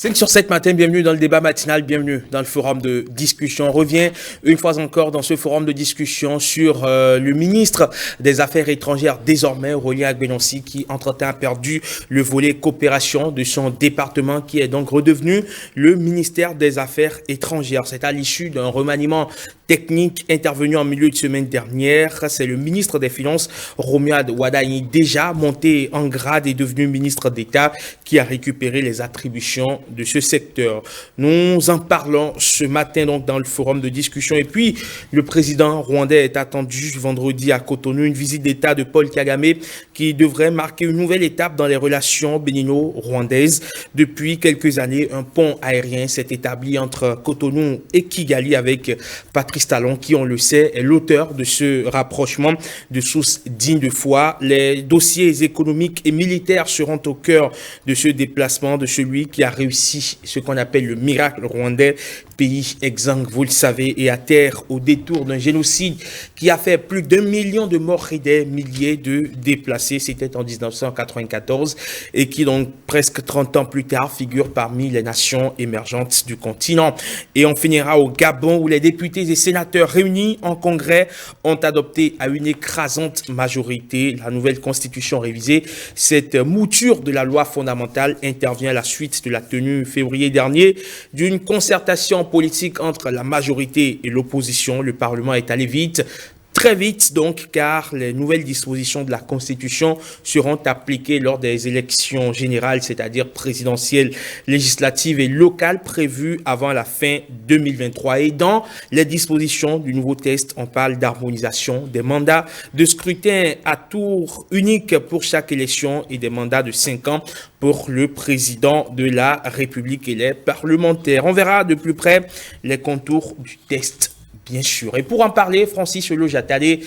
5 sur 7 matin, bienvenue dans le débat matinal, bienvenue dans le forum de discussion. On revient une fois encore dans ce forum de discussion sur le ministre des Affaires étrangères, désormais Aurélien Agbenonsi, qui entre-temps a perdu le volet coopération de son département, qui est donc redevenu le ministère des Affaires étrangères. C'est à l'issue d'un remaniement technique intervenu en milieu de semaine dernière. C'est le ministre des Finances, Romuald Wadani, déjà monté en grade et devenu ministre d'État, qui a récupéré les attributions de ce secteur. Nous en parlons ce matin donc dans le forum de discussion. Et puis, le président rwandais est attendu vendredi à Cotonou, une visite d'État de Paul Kagame qui devrait marquer une nouvelle étape dans les relations bénino-rwandaises. Depuis quelques années, un pont aérien s'est établi entre Cotonou et Kigali avec Patrice Talon, qui, on le sait, est l'auteur de ce rapprochement de sources dignes de foi. Les dossiers économiques et militaires seront au cœur de ce déplacement de celui qui a réussi ce qu'on appelle le miracle rwandais, pays exsangue, vous le savez, et à terre au détour d'un génocide qui a fait plus d'1 million de morts et des milliers de déplacés. C'était en 1994 et qui donc presque 30 ans plus tard figure parmi les nations émergentes du continent. Et on finira au Gabon où les députés et sénateurs réunis en congrès ont adopté à une écrasante majorité la nouvelle constitution révisée. Cette mouture de la loi fondamentale intervient à la suite de la tenue février dernier d'une concertation politique entre la majorité et l'opposition. Le Parlement est allé vite, très vite donc, car les nouvelles dispositions de la Constitution seront appliquées lors des élections générales, c'est-à-dire présidentielles, législatives et locales prévues avant la fin 2023. Et dans les dispositions du nouveau texte, on parle d'harmonisation des mandats, de scrutin à tour unique pour chaque élection et des mandats de 5 ans pour le président de la République et les parlementaires. On verra de plus près les contours du texte, bien sûr. Et pour en parler, Francis Lojatale,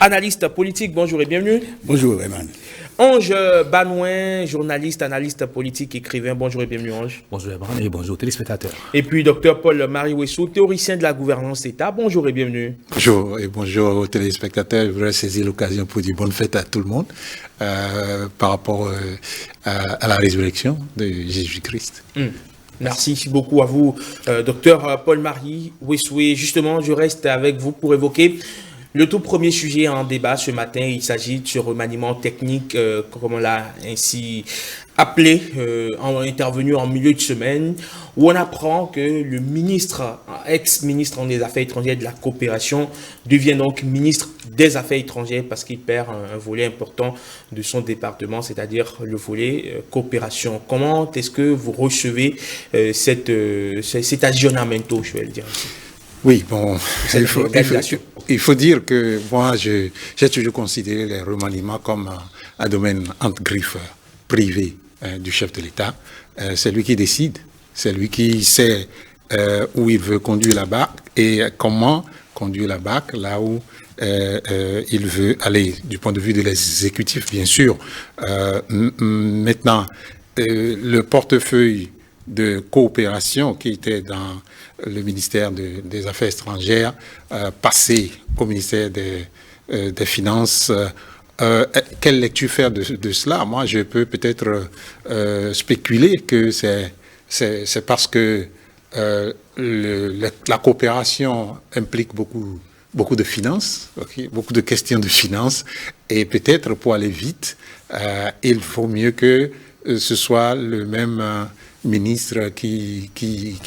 analyste politique, bonjour et bienvenue. Bonjour, Eman. Ange Banouin, journaliste, analyste politique, écrivain, bonjour et bienvenue Ange. Bonjour Eman et bonjour téléspectateurs. Et puis Dr Paul-Marie Wessou, théoricien de la gouvernance d'État, bonjour et bienvenue. Bonjour et bonjour aux téléspectateurs. Je voudrais saisir l'occasion pour dire bonne fête à tout le monde par rapport à la résurrection de Jésus-Christ. Merci beaucoup à vous, docteur Paul-Marie Wessoué. Justement, je reste avec vous pour évoquer le tout premier sujet en débat ce matin. Il s'agit de ce remaniement technique, comme on l'a ainsi appelé, intervenu en milieu de semaine, où on apprend que le ministre, ex-ministre des Affaires étrangères de la coopération, devient donc ministre des Affaires étrangères parce qu'il perd un volet important de son département, c'est-à-dire le volet coopération. Comment est-ce que vous recevez cet aggiornamento, je vais le dire ainsi? Oui, bon, il faut dire que moi, j'ai toujours considéré les remaniements comme un domaine entre griffes privé du chef de l'État. C'est lui qui décide, c'est lui qui sait où il veut conduire la barque et comment conduire la barque là où il veut aller, du point de vue de l'exécutif, bien sûr. Maintenant, le portefeuille de coopération qui était dans le ministère des Affaires étrangères, passé au ministère des Finances. Quelle lecture faire de cela? Moi, je peux peut-être spéculer que c'est parce que la coopération implique beaucoup de finances, okay? Beaucoup de questions de finances, et peut-être pour aller vite, il faut mieux que ce soit le même ministre qui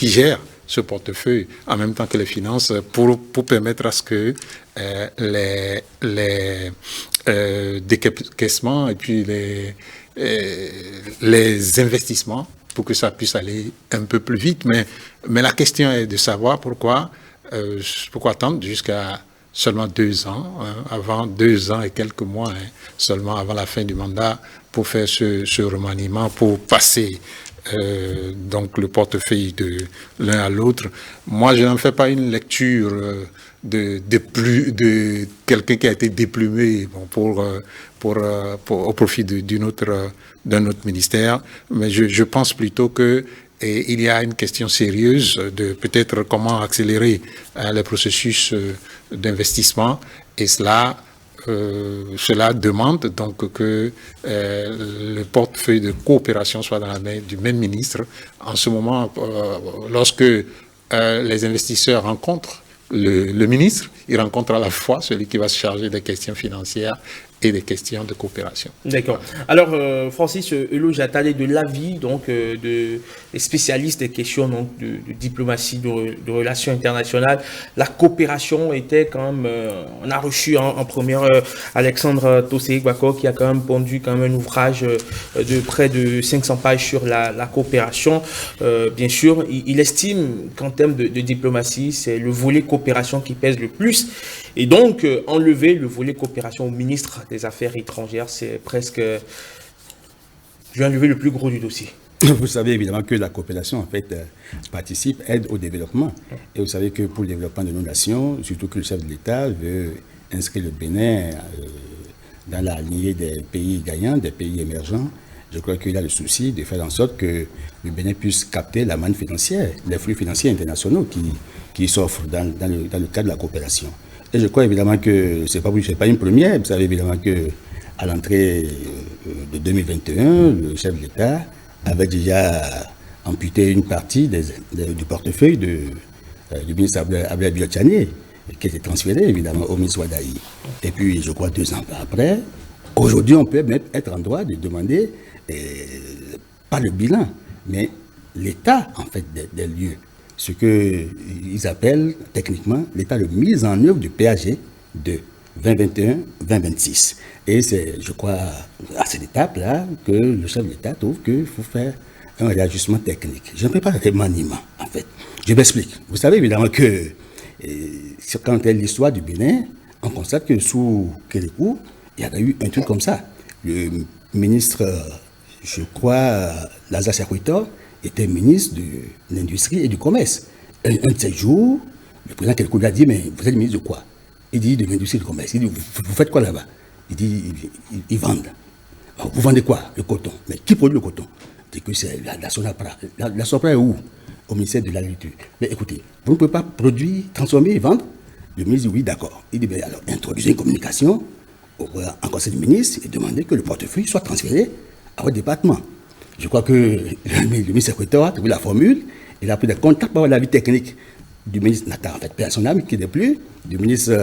gère ce portefeuille en même temps que les finances pour permettre à ce que les décaissements et puis les investissements, pour que ça puisse aller un peu plus vite. Mais la question est de savoir pourquoi attendre jusqu'à seulement 2 ans, avant 2 ans et quelques mois, seulement avant la fin du mandat, pour faire ce remaniement, pour passer donc le portefeuille de l'un à l'autre. Moi, je n'en fais pas une lecture de quelqu'un qui a été déplumé au profit d'un autre ministère, mais je pense plutôt que il y a une question sérieuse de peut-être comment accélérer les processus d'investissement, et cela cela demande donc que le portefeuille de coopération soit dans la main du même ministre. En ce moment, lorsque les investisseurs rencontrent le ministre, ils rencontrent à la fois celui qui va se charger des questions financières et des questions de coopération. D'accord. Alors, Francis Elo, j'ai attardé de l'avis donc des spécialistes des questions donc de diplomatie, de relations internationales. La coopération était quand même. On a reçu en première Alexandre Tossé-Gbako qui a quand même pondu quand même un ouvrage de près de 500 pages sur la coopération. Bien sûr, il estime qu'en termes de diplomatie, c'est le volet coopération qui pèse le plus. Et donc, enlever le volet coopération au ministre des Affaires étrangères, c'est presque... Je vais enlever le plus gros du dossier. Vous savez évidemment que la coopération, en fait, participe, aide au développement. Et vous savez que pour le développement de nos nations, surtout que le chef de l'État veut inscrire le Bénin dans la lignée des pays gagnants, des pays émergents, je crois qu'il a le souci de faire en sorte que le Bénin puisse capter la manne financière, les flux financiers internationaux qui s'offrent dans le cadre de la coopération. Et je crois évidemment que ce n'est pas une première. Vous savez évidemment qu'à l'entrée de 2021, le chef de l'État avait déjà amputé une partie du portefeuille du ministre Abdoulaye Biotchane, qui était transféré évidemment au ministre Wadaï. Et puis, je crois 2 ans après, aujourd'hui, on peut même être en droit de demander, pas le bilan, mais l'état en fait des lieux. Ce qu'ils appellent techniquement l'état de mise en œuvre du PAG de 2021-2026. Et c'est, je crois, à cette étape-là que le chef de l'État trouve qu'il faut faire un réajustement technique. Je ne fais pas de remaniement, en fait. Je m'explique. Vous savez évidemment que quand on l'histoire du Bénin, on constate que sous Kérékou, il y a eu un truc comme ça. Le ministre, je crois, Lazare Sekwito, était ministre de l'Industrie et du Commerce. Un de ces jours, le président Kérékou lui a dit, mais vous êtes ministre de quoi? Il dit de l'Industrie et du Commerce. Il dit, vous faites quoi là-bas? Il dit, ils vendent. Alors, vous vendez quoi? Le coton. Mais qui produit le coton? Il dit que c'est la Sonapra. La Sonapra est où? Au ministère de l'Agriculture. Mais écoutez, vous ne pouvez pas produire, transformer et vendre? Le ministre dit oui, d'accord. Il dit, mais alors, introduisez une communication en conseil des ministres et demandez que le portefeuille soit transféré à votre département. Je crois que le ministre secrétaire a trouvé la formule, il a pris des contacts pour l'avis technique du ministre Natar, en fait, personnel, qui n'est plus, du ministre,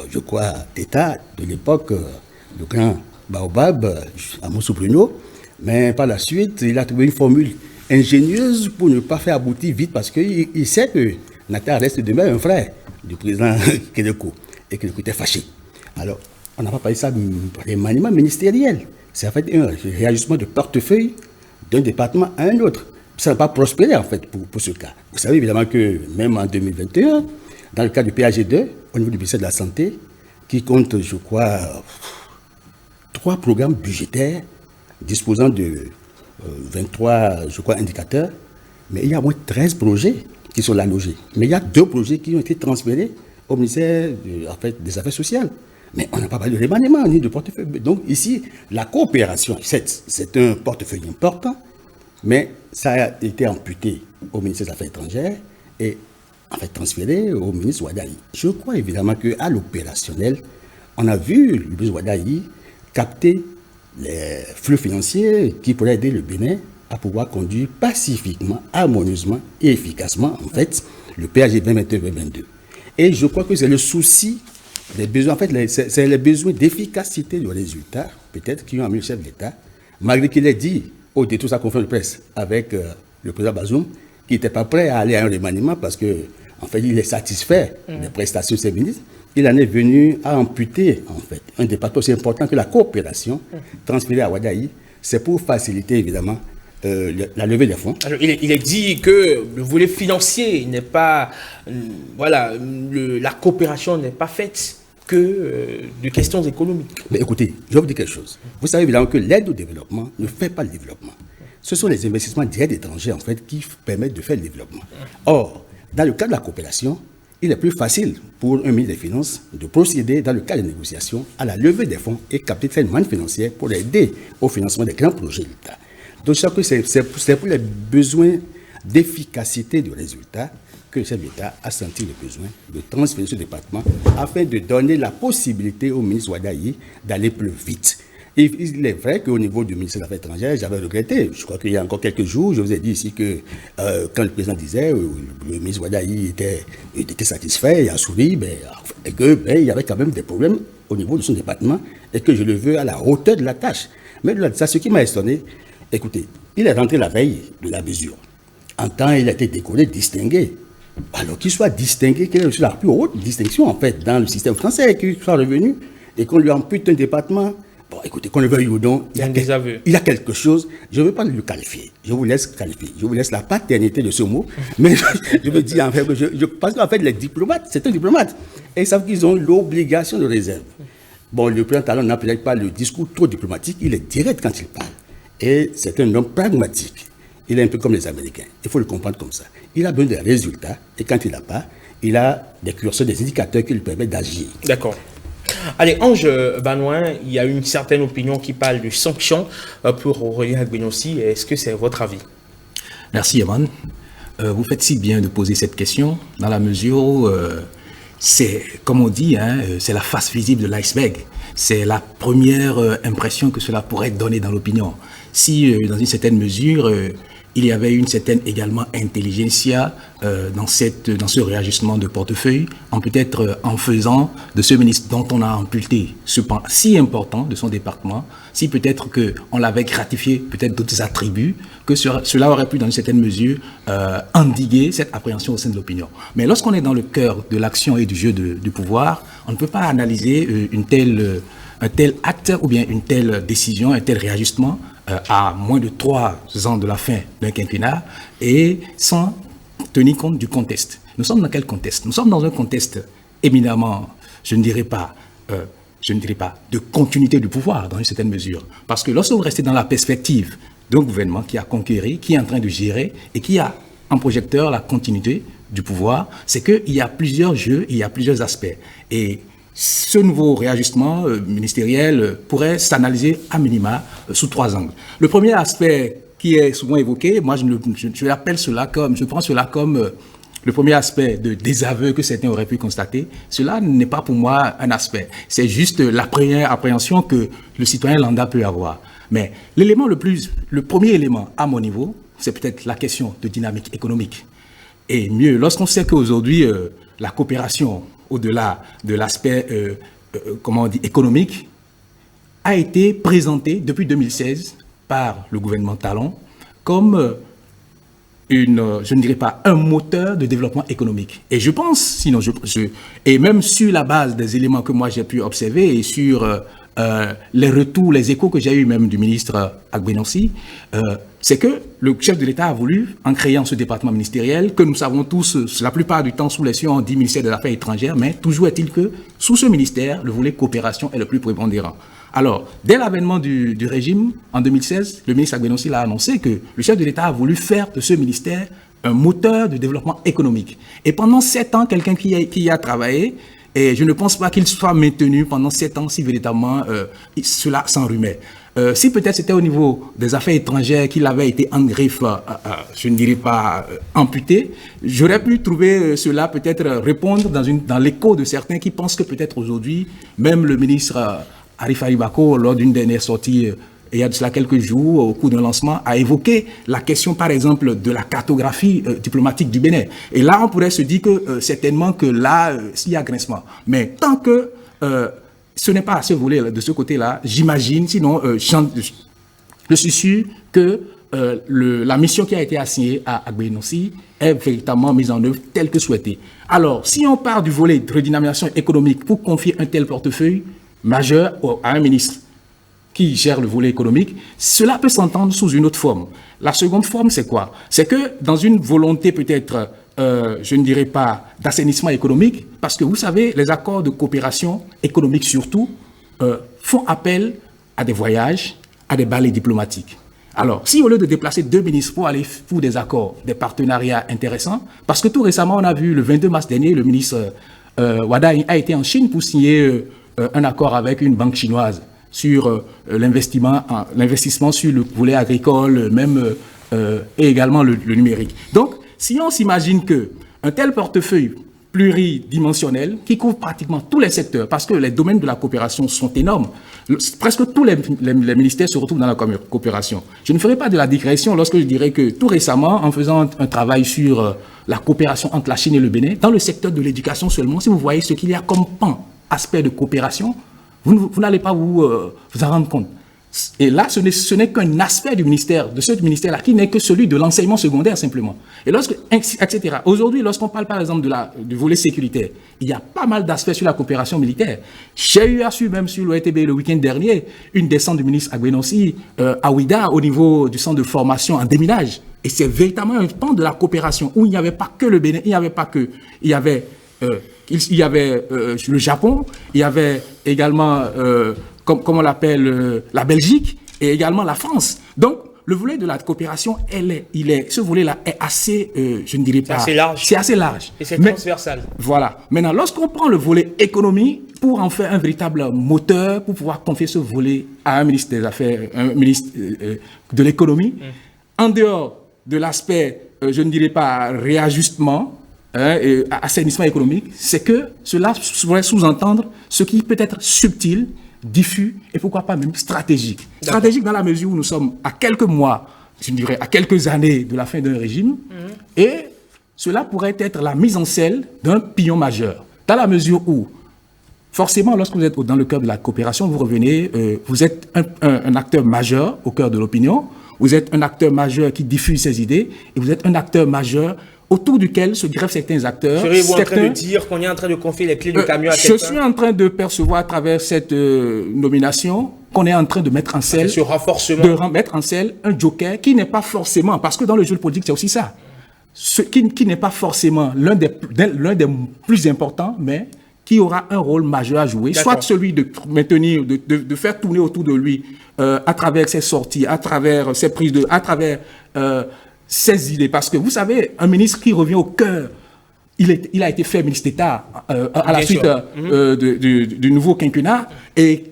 je crois, d'État de l'époque, le grand Baobab, Amoussou Bruno, mais par la suite, il a trouvé une formule ingénieuse pour ne pas faire aboutir vite, parce qu'il sait que Natar reste demain un frère du président Kérékou, et Kérékou était fâché. Alors, on n'a pas parlé ça de remaniement ministériel, c'est en fait un réajustement de portefeuille d'un département à un autre. Ça n'a pas prospéré en fait pour ce cas. Vous savez évidemment que même en 2021, dans le cas du PAG2, au niveau du ministère de la Santé, qui compte, je crois, 3 programmes budgétaires disposant de 23, je crois, indicateurs, mais il y a au moins 13 projets qui sont là logés. Mais il y a 2 projets qui ont été transférés au ministère des Affaires sociales. Mais on n'a pas parlé de remaniement ni de portefeuille. Donc ici, la coopération, c'est un portefeuille important, mais ça a été amputé au ministère des Affaires étrangères et en fait transféré au ministre Wadaï. Je crois évidemment qu'à l'opérationnel, on a vu le ministre Wadaï capter les flux financiers qui pourraient aider le Bénin à pouvoir conduire pacifiquement, harmonieusement et efficacement, en fait, le PAG 2021-2022. Et je crois que c'est le souci des besoins, en fait, c'est les besoins d'efficacité du résultat, peut-être, qui ont amené le chef de l'État, malgré qu'il ait dit, au détour de sa conférence de presse avec le président Bazoum, qu'il n'était pas prêt à aller à un remaniement parce que, en fait, il est satisfait des prestations de ses ministres. Il en est venu à amputer, en fait, un département aussi important que la coopération transférée à Wadaï. C'est pour faciliter, évidemment, la levée des fonds. Alors, il est dit que le volet financier n'est pas... voilà, la coopération n'est pas faite que de questions économiques. Mais écoutez, je vais vous dire quelque chose. Vous savez évidemment que l'aide au développement ne fait pas le développement. Ce sont les investissements directs étrangers, en fait, qui permettent de faire le développement. Or, dans le cas de la coopération, il est plus facile pour un ministre des Finances de procéder, dans le cas des négociations, à la levée des fonds et capter cette manne financière pour aider au financement des grands projets de l'État. Donc, je crois que c'est pour les besoins d'efficacité du résultat que le chef d'État a senti le besoin de transférer ce département afin de donner la possibilité au ministre Ouadaï d'aller plus vite. Et il est vrai qu'au niveau du ministère des Affaires étrangères, j'avais regretté. Je crois qu'il y a encore quelques jours, je vous ai dit ici que quand le président disait le ministre Ouadaï était satisfait, il a souri, et qu'il y avait quand même des problèmes au niveau de son département et que je le veux à la hauteur de la tâche. Mais de ça, ce qui m'a étonné, écoutez, il est rentré la veille de la mesure. En temps, il a été décoré, distingué. Alors qu'il soit distingué, qu'il ait reçu la plus haute distinction, en fait, dans le système français, qu'il soit revenu et qu'on lui ampute un département. Bon, écoutez, qu'on le veuille ou non, il y a quelque chose, je ne veux pas le qualifier, je vous laisse qualifier, je vous laisse la paternité de ce mot, mais je me dis en fait, parce qu'en fait, les diplomates, c'est un diplomate, et ils savent qu'ils ont l'obligation de réserve. Bon, le président Talon n'a peut-être pas le discours trop diplomatique, il est direct quand il parle, et c'est un homme pragmatique, il est un peu comme les Américains, il faut le comprendre comme ça. Il a besoin des résultats, et quand il n'a pas, il a des curseurs, des indicateurs qui lui permettent d'agir. D'accord. Allez, Ange Banouin, il y a une certaine opinion qui parle de sanctions pour Aurélien Agbenonssi. Est-ce que c'est votre avis? Merci, Yaman. Vous faites si bien de poser cette question, dans la mesure où c'est, comme on dit, c'est la face visible de l'iceberg. C'est la première impression que cela pourrait donner dans l'opinion. Si, dans une certaine mesure, il y avait une certaine également intelligentsia dans ce réajustement de portefeuille, peut-être en faisant de ce ministre dont on a amputé ce pan si important de son département, si peut-être qu'on l'avait gratifié peut-être d'autres attributs, que cela aurait pu dans une certaine mesure endiguer cette appréhension au sein de l'opinion. Mais lorsqu'on est dans le cœur de l'action et du jeu du pouvoir, on ne peut pas analyser un tel acte ou bien une telle décision, un tel réajustement à moins de 3 ans de la fin d'un quinquennat et sans tenir compte du contexte. Nous sommes dans quel contexte? Nous sommes dans un contexte éminemment, je ne dirais pas de continuité du pouvoir dans une certaine mesure. Parce que lorsque vous restez dans la perspective d'un gouvernement qui a conquéri, qui est en train de gérer et qui a en projecteur la continuité du pouvoir, c'est qu'il y a plusieurs jeux, il y a plusieurs aspects. Et ce nouveau réajustement ministériel pourrait s'analyser à minima sous 3 angles. Le premier aspect qui est souvent évoqué, moi je l'appelle cela comme, je prends cela comme le premier aspect de désaveu que certains auraient pu constater. Cela n'est pas pour moi un aspect, c'est juste la première appréhension que le citoyen lambda peut avoir. Mais le premier élément à mon niveau, c'est peut-être la question de dynamique économique. Et mieux, lorsqu'on sait qu'aujourd'hui la coopération au-delà de l'aspect économique, a été présenté depuis 2016 par le gouvernement Talon comme je ne dirais pas un moteur de développement économique. Et je pense, et même sur la base des éléments que moi j'ai pu observer et sur les retours, les échos que j'ai eu même du ministre Agbenonssi, c'est que le chef de l'État a voulu, en créant ce département ministériel, que nous savons tous, la plupart du temps sous les cieux, on dit ministère des Affaires étrangères, mais toujours est-il que sous ce ministère, le volet coopération est le plus prépondérant. Alors, dès l'avènement du régime, en 2016, le ministre Agbenonssi l'a annoncé que le chef de l'État a voulu faire de ce ministère un moteur de développement économique. Et pendant 7 ans, quelqu'un qui y a travaillé, et je ne pense pas qu'il soit maintenu pendant 7 ans si véritablement cela s'enrhumait. Si peut-être c'était au niveau des affaires étrangères qu'il avait été en griffe, je ne dirais pas amputé, j'aurais pu trouver cela peut-être répondre dans l'écho de certains qui pensent que peut-être aujourd'hui, même le ministre Arif Aribako, lors d'une dernière sortie, il y a de cela quelques jours, au cours d'un lancement, a évoqué la question, par exemple, de la cartographie diplomatique du Bénin. Et là, on pourrait se dire que certainement que là, il y a grincement. Mais tant que ce n'est pas à ce volet, de ce côté-là, j'imagine, sinon, je suis sûr que la mission qui a été assignée à Agbenonssi est véritablement mise en œuvre telle que souhaitée. Alors, si on part du volet de redynamisation économique pour confier un tel portefeuille majeur à un ministre qui gère le volet économique, cela peut s'entendre sous une autre forme. La seconde forme, c'est quoi? C'est que dans une volonté peut-être, je ne dirais pas d'assainissement économique, parce que vous savez, les accords de coopération économique surtout font appel à des voyages, à des balais diplomatiques. Alors, si au lieu de déplacer 2 ministres pour aller pour des accords, des partenariats intéressants, parce que tout récemment, on a vu le 22 mars dernier, le ministre Ouadaï a été en Chine pour signer un accord avec une banque chinoise sur l'investissement sur le volet agricole, même et également le numérique. Donc, si on s'imagine que un tel portefeuille pluridimensionnel qui couvre pratiquement tous les secteurs, parce que les domaines de la coopération sont énormes. Presque tous les ministères se retrouvent dans la coopération. Je ne ferai pas de la digression lorsque je dirais que tout récemment, en faisant un travail sur la coopération entre la Chine et le Bénin, dans le secteur de l'éducation seulement, si vous voyez ce qu'il y a comme pan, aspect de coopération, vous n'allez pas vous en rendre compte. Et là, ce n'est qu'un aspect du ministère, de ce ministère-là, qui n'est que celui de l'enseignement secondaire, simplement. Et etc. Aujourd'hui, lorsqu'on parle, par exemple, du volet sécuritaire, il y a pas mal d'aspects sur la coopération militaire. J'ai eu à suivre, même sur l'OETB le week-end dernier, une descente du ministre Agbenossi à Ouida, au niveau du centre de formation en déminage. Et c'est véritablement un pan de la coopération où il n'y avait pas que le Bénin, il y avait le Japon, il y avait également... comme on l'appelle, la Belgique et également la France. Donc, le volet de la coopération, ce volet-là est assez, je ne dirais pas... C'est assez large. C'est assez large. Et c'est transversal. Voilà. Maintenant, lorsqu'on prend le volet économie, pour en faire un véritable moteur, pour pouvoir confier ce volet à un ministre des Affaires, un ministre de l'économie, en dehors de l'aspect, je ne dirais pas réajustement, et assainissement économique, c'est que cela pourrait sous-entendre ce qui peut être subtil, diffus et pourquoi pas même stratégique. Stratégique dans la mesure où nous sommes à quelques mois, je dirais à quelques années de la fin d'un régime, et cela pourrait être la mise en scène d'un pignon majeur. Dans la mesure où, forcément, lorsque vous êtes dans le cœur de la coopération, vous revenez, vous êtes un acteur majeur au cœur de l'opinion, vous êtes un acteur majeur qui diffuse ses idées, et vous êtes un acteur majeur autour duquel se greffent certains acteurs. Seriez-vous en train de dire qu'on est en train de confier les clés du camion à quelqu'un? Je suis en train de percevoir à travers cette nomination qu'on est en train de mettre en scène, ce renforcement. Mettre en scène un joker qui n'est pas forcément, parce que dans le jeu politique c'est aussi ça, qui n'est pas forcément l'un des plus importants, mais qui aura un rôle majeur à jouer, soit celui de maintenir, de faire tourner autour de lui à travers ses sorties, à travers ses prises à travers ses idées, parce que vous savez, un ministre qui revient au cœur, il a été fait ministre d'État à la suite du nouveau quinquennat, et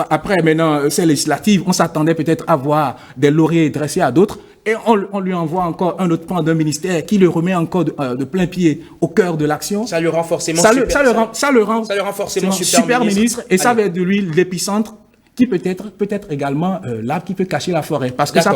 après maintenant ces législatives, on s'attendait peut-être à voir des lauriers dressés à d'autres, et on lui envoie encore un autre pan d'un ministère qui le remet encore de plein pied au cœur de l'action. Ça le rend forcément super ministre, et ça va être de lui l'épicentre qui peut être également l'arbre qui peut cacher la forêt. Parce que ça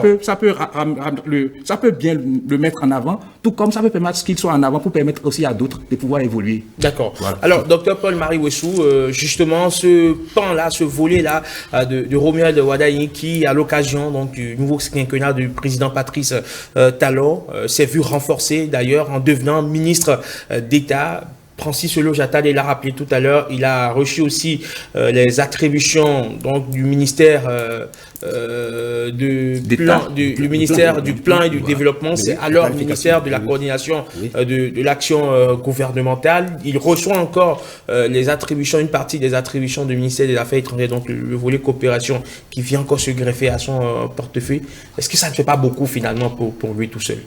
peut bien le mettre en avant, tout comme ça peut permettre qu'il soit en avant pour permettre aussi à d'autres de pouvoir évoluer. D'accord. Voilà. Alors, Dr Paul-Marie Ouessou, justement, ce pan-là, ce volet-là de Romuald Wardani, qui, à l'occasion donc du nouveau quinquennat du président Patrice Talon, s'est vu renforcé d'ailleurs en devenant ministre d'État. Francis Olo-Jattadé l'a rappelé tout à l'heure, il a reçu aussi les attributions donc, du ministère du ministère du plan et du développement, c'est alors le ministère de la coordination de l'action gouvernementale. Il reçoit encore les attributions, une partie des attributions du ministère des Affaires étrangères, donc le volet coopération qui vient encore se greffer à son portefeuille. Est-ce que ça ne fait pas beaucoup finalement pour lui tout seul?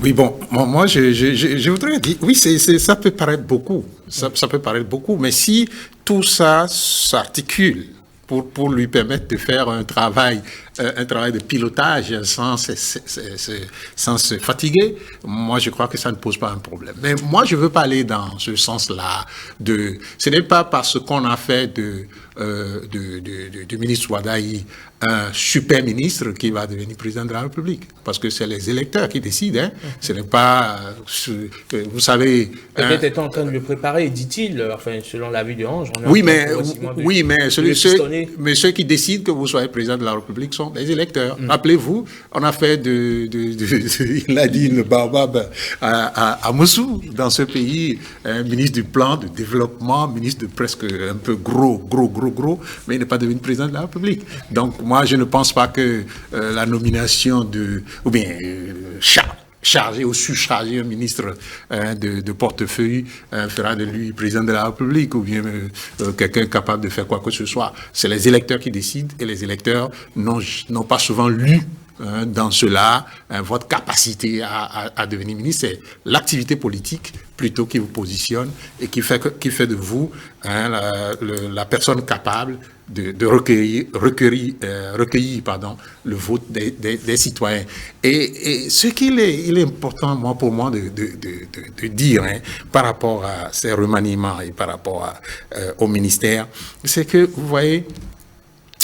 Oui, bon, moi, je voudrais dire, oui, ça peut paraître beaucoup, ça peut paraître beaucoup, mais si tout ça s'articule pour lui permettre de faire un travail de pilotage sans se fatiguer, moi je crois que ça ne pose pas un problème. Mais moi je veux pas aller dans ce sens-là. Ce n'est pas parce qu'on a fait du ministre Wardani un super ministre qui va devenir président de la République, parce que c'est les électeurs qui décident. Hein. Ce n'est pas, vous savez. Peut-être est en train de le préparer, dit-il, enfin selon l'avis de Ange. Oui, mais ceux qui décident que vous soyez président de la République sont les électeurs. Rappelez-vous, on a fait il a dit le baobab à Moussou, dans ce pays, ministre du plan, de développement, ministre de presque un peu gros, mais il n'est pas devenu président de la République. Donc moi, je ne pense pas que la nomination chargé ou surchargé un ministre de portefeuille fera de lui président de la République ou bien quelqu'un capable de faire quoi que ce soit. C'est les électeurs qui décident et les électeurs n'ont pas souvent lu dans cela votre capacité à devenir ministre. C'est l'activité politique plutôt qui vous positionne et qui fait de vous la personne capable recueillir le vote des citoyens. Et ce qu'il est important, pour moi, de dire par rapport à ces remaniements et par rapport au ministère, c'est que, vous voyez,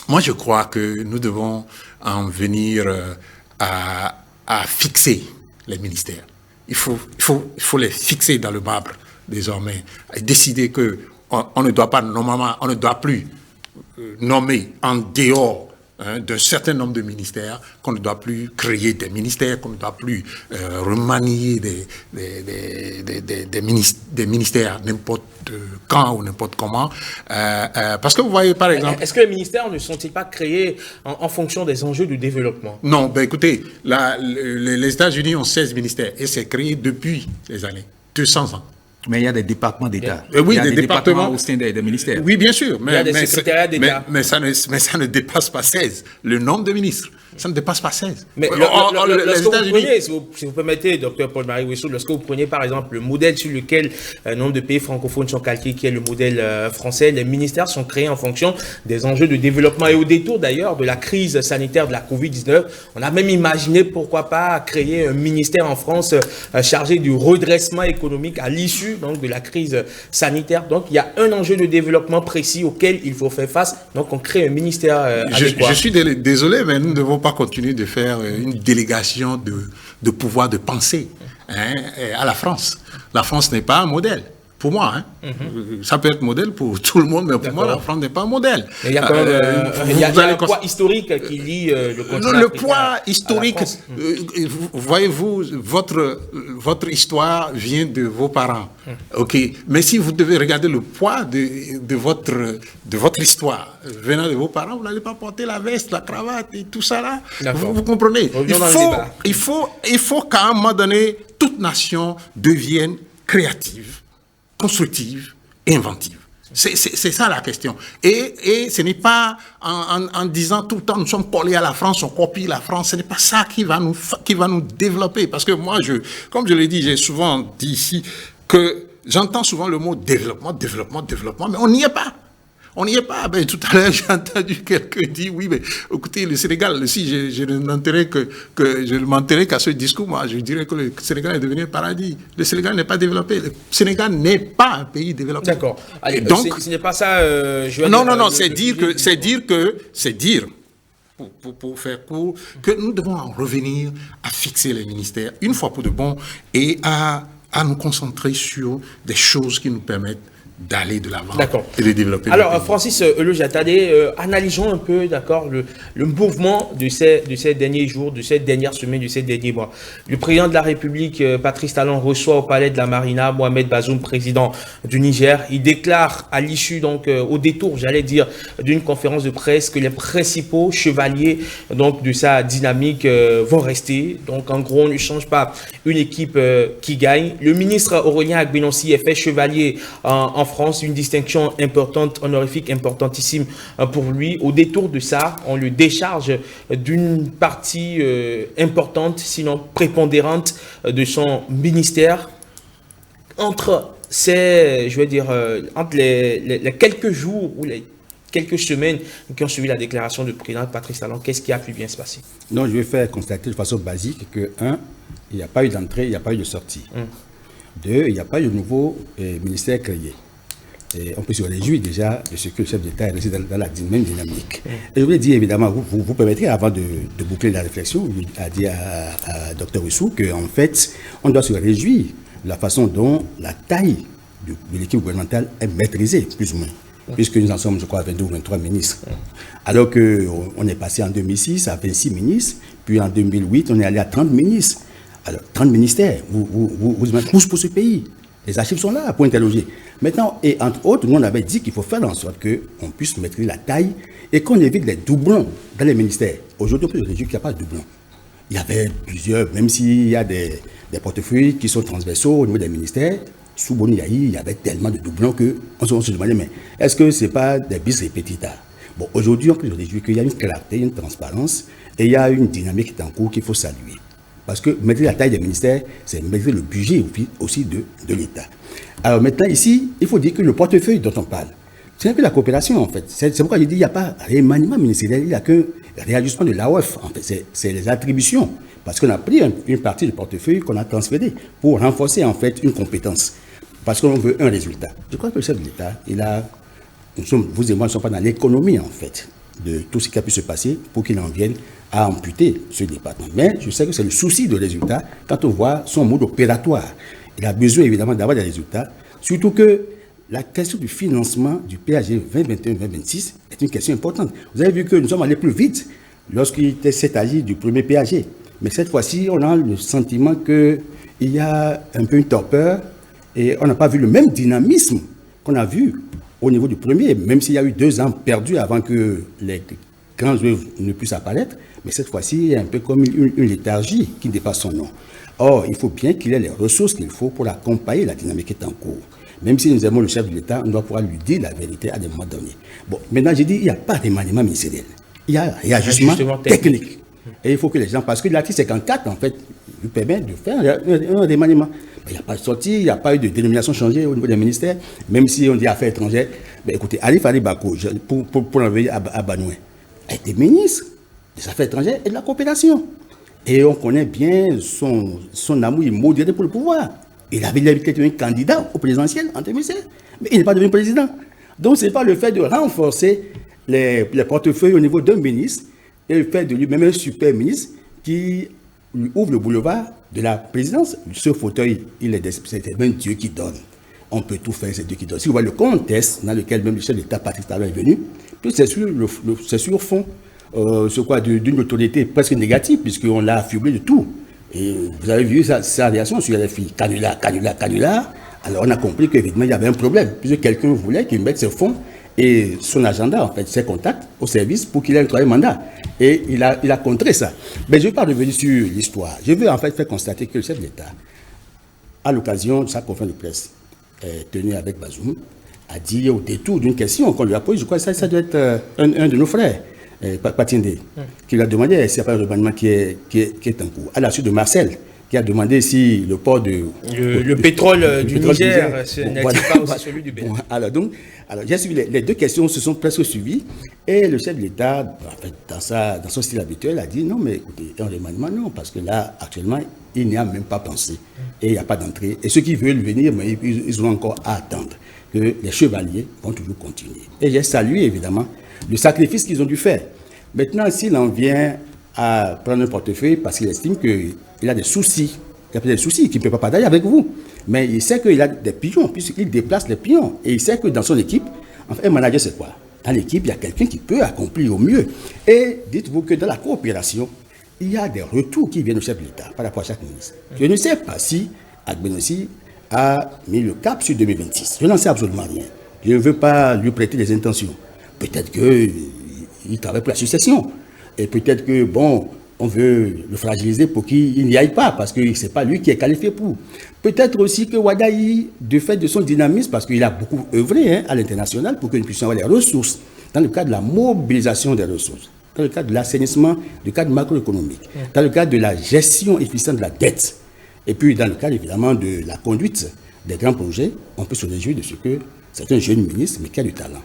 moi je crois que nous devons en venir à fixer les ministères. Il faut les fixer dans le marbre désormais et décider que on ne doit pas, normalement, on ne doit plus nommer en dehors d'un certain nombre de ministères, qu'on ne doit plus créer des ministères, qu'on ne doit plus remanier des ministères n'importe quand ou n'importe comment. Parce que vous voyez, par exemple... Est-ce que les ministères ne sont-ils pas créés en fonction des enjeux du développement? Non, ben écoutez, les États-Unis ont 16 ministères et c'est créé depuis les années 200 ans. Mais il y a des départements d'État. Oui, il y a des départements au sein des ministères. Oui, bien sûr. Il y a des secrétariats d'État. Mais ça ne dépasse pas 16. Le nombre de ministres, ça ne dépasse pas 16. Mais lorsque vous prenez, si vous permettez, Dr Paul-Marie Ouessou, lorsque vous prenez par exemple le modèle sur lequel un nombre de pays francophones sont calqués, qui est le modèle français, les ministères sont créés en fonction des enjeux de développement. Et au détour d'ailleurs de la crise sanitaire de la Covid-19, on a même imaginé pourquoi pas créer un ministère en France chargé du redressement économique à l'issue donc de la crise sanitaire. Donc il y a un enjeu de développement précis auquel il faut faire face. Donc on crée un ministère adéquat. Je suis désolé, mais nous ne devons pas continuer de faire une délégation de pouvoir de pensée à la France. La France n'est pas un modèle. Pour moi, ça peut être modèle pour tout le monde, mais pour moi, la France n'est pas un modèle. Mais il y a quand même il y a un poids historique qui lie le continent le africain poids historique, à la France. voyez-vous, votre histoire vient de vos parents. Ok, mais si vous devez regarder le poids de votre histoire venant de vos parents, vous n'allez pas porter la veste, la cravate et tout ça là. Vous comprenez? Il faut qu'à un moment donné, toute nation devienne créative, constructive et inventive. C'est ça la question. Et ce n'est pas en disant tout le temps nous sommes collés à la France, on copie la France. Ce n'est pas ça qui va nous développer. Parce que moi, comme je l'ai dit, j'ai souvent dit ici que j'entends souvent le mot développement, mais on n'y est pas. On n'y est pas. Ben, tout à l'heure, j'ai entendu quelqu'un dire, oui, mais écoutez, le Sénégal, si je ne m'enterrais qu'à ce discours, moi, je dirais que le Sénégal est devenu un paradis. Le Sénégal n'est pas développé. Le Sénégal n'est pas un pays développé. D'accord. Donc, ce n'est pas ça, non, c'est dire, pour faire court, que nous devons en revenir à fixer les ministères, une fois pour de bon, et à nous concentrer sur des choses qui nous permettent d'aller de l'avant et de développer. Alors, Francis Elojatade, analysons un peu, d'accord, le mouvement de ces derniers jours, de ces dernières semaines, de ces derniers mois. Le président de la République, Patrice Talon, reçoit au palais de la Marina Mohamed Bazoum, président du Niger. Il déclare à l'issue, donc au détour, j'allais dire, d'une conférence de presse que les principaux chevaliers donc de sa dynamique vont rester. Donc, en gros, on ne change pas une équipe qui gagne. Le ministre Aurélien Agbenonsi est fait chevalier en France, une distinction importante, honorifique, importantissime pour lui. Au détour de ça, on le décharge d'une partie importante, sinon prépondérante, de son ministère. Entre entre les quelques jours ou les quelques semaines qui ont suivi la déclaration du président Patrice Talon, qu'est-ce qui a pu bien se passer? Non, je vais faire constater de façon basique que, il n'y a pas eu d'entrée, il n'y a pas eu de sortie. 2, il n'y a pas eu de nouveau ministère créé. Et on peut se réjouir déjà de ce que le chef d'État est resté dans la même dynamique. Et je voulais dire, évidemment, vous permettrez, avant de boucler la réflexion, à dire à Dr Ouessou qu'en fait, on doit se réjouir de la façon dont la taille de l'équipe gouvernementale est maîtrisée, plus ou moins. Puisque nous en sommes, je crois, à 22 ou 23 ministres. Alors qu'on est passé en 2006 à 26 ministres, puis en 2008, on est allé à 30 ministres. Alors, 30 ministères, vous tous pour ce pays. Les archives sont là pour interroger. Maintenant, et entre autres, nous on avait dit qu'il faut faire en sorte qu'on puisse maîtriser la taille et qu'on évite les doublons dans les ministères. Aujourd'hui, on peut se réjouir qu'il n'y a pas de doublons. Il y avait plusieurs, même s'il y a des portefeuilles qui sont transversaux au niveau des ministères, sous Boni Yahi, il y avait tellement de doublons qu'on se demandait, mais est-ce que ce n'est pas des bis repetita? Bon, aujourd'hui, on peut se réjouir qu'il y a une clarté, une transparence et il y a une dynamique qui est en cours qu'il faut saluer. Parce que maîtriser la taille des ministères, c'est maîtriser le budget aussi de l'État. Alors maintenant, ici, il faut dire que le portefeuille dont on parle, C'est que la coopération, en fait. C'est pourquoi je dis qu'il n'y a pas remaniement ministériel, il n'y a qu'un réajustement de l'AOF. En fait, c'est les attributions. Parce qu'on a pris une partie du portefeuille qu'on a transféré pour renforcer, en fait, une compétence. Parce qu'on veut un résultat. Je crois que le chef de l'État, vous et moi ne sommes pas dans l'économie, en fait, de tout ce qui a pu se passer pour qu'il en vienne à amputer ce département. Mais je sais que c'est le souci de résultat quand on voit son mode opératoire. Il a besoin, évidemment, d'avoir des résultats. Surtout que la question du financement du PAG 2021-2026 est une question importante. Vous avez vu que nous sommes allés plus vite lorsqu'il s'est agi du premier PAG. Mais cette fois-ci, on a le sentiment qu'il y a un peu une torpeur et on n'a pas vu le même dynamisme qu'on a vu au niveau du premier, même s'il y a eu 2 ans perdus avant que les grands œuvres ne puissent apparaître. Mais cette fois-ci, il y a un peu comme une léthargie qui dépasse son nom. Or, il faut bien qu'il ait les ressources qu'il faut pour accompagner la dynamique qui est en cours. Même si nous aimons le chef de l'État, on doit pouvoir lui dire la vérité à des moments donnés. Bon, maintenant, j'ai dit, il n'y a pas de remaniement ministériel. Il y a un réajustement technique. Et il faut que les gens, parce que l'article 54, en fait, lui permet de faire un remaniement. Il n'y a pas de sortie, il n'y a pas eu de dénomination changée au niveau des ministères, même si on dit affaires étrangères. Ben, écoutez, Alif Ali Bako, pour l'envoyer à Banoué, a été ministre des Affaires étrangères et de la coopération. Et on connaît bien son amour immodéré pour le pouvoir. Il avait été un candidat au présidentiel en 2016, mais il n'est pas devenu président. Donc, ce n'est pas le fait de renforcer les portefeuilles au niveau d'un ministre et le fait de lui-même un super ministre qui lui ouvre le boulevard de la présidence. Ce fauteuil, c'est même Dieu qui donne. On peut tout faire, c'est Dieu qui donne. Si vous voyez le contexte dans lequel même le chef d'État Patrice Talon est venu, c'est sur fond d'une autorité presque négative, puisqu'on l'a affublé de tout. Et vous avez vu sa réaction sur les filles. Canula, canula, canula. Alors on a compris qu'évidemment il y avait un problème, puisque quelqu'un voulait qu'il mette ses fonds et son agenda, en fait, ses contacts au service pour qu'il ait un troisième mandat. Et il a contré ça. Mais je ne vais pas revenir sur l'histoire. Je veux en fait faire constater que le chef de l'État, à l'occasion de sa conférence de presse tenue avec Bazoum, a dit au détour d'une question qu'on lui a posée, je crois que ça doit être un de nos frères, Patindé, qui lui a demandé s'il n'y a pas un remaniement qui est en cours. À la suite de Marcel, qui a demandé si le port de... Le pétrole du Niger, n'est-il pas aussi celui du Bénin. Bon, alors j'ai suivi les 2 questions se sont presque suivies, et le chef de l'État, en fait, dans son style habituel, a dit non, mais écoutez, un remaniement, non, parce que là, actuellement, il n'y a même pas pensé, et il n'y a pas d'entrée. Et ceux qui veulent venir, mais ils ont encore à attendre que les chevaliers vont toujours continuer. Et j'ai salué, évidemment, le sacrifice qu'ils ont dû faire. Maintenant, s'il en vient à prendre un portefeuille parce qu'il estime qu'il a des soucis, il a peut-être des soucis qu'il ne peut pas partager avec vous, mais il sait qu'il a des pions, puisqu'il déplace les pions, et il sait que dans son équipe, enfin, un manager c'est quoi? Dans l'équipe, il y a quelqu'un qui peut accomplir au mieux. Et dites-vous que dans la coopération, il y a des retours qui viennent au chef de l'État par rapport à chaque ministre. Je ne sais pas si Agbenossi a mis le cap sur 2026. Je n'en sais absolument rien. Je ne veux pas lui prêter des intentions. Peut-être qu'il travaille pour la succession. Et peut-être que, bon, on veut le fragiliser pour qu'il n'y aille pas, parce que ce n'est pas lui qui est qualifié pour. Peut-être aussi que Ouadaï, du fait de son dynamisme, parce qu'il a beaucoup œuvré à l'international pour que nous puissions avoir les ressources, dans le cadre de la mobilisation des ressources, dans le cadre de l'assainissement, du cadre macroéconomique, dans le cadre de la gestion efficiente de la dette, et puis dans le cadre évidemment de la conduite des grands projets, on peut se réjouir de ce que c'est un jeune ministre, mais qui a du talent.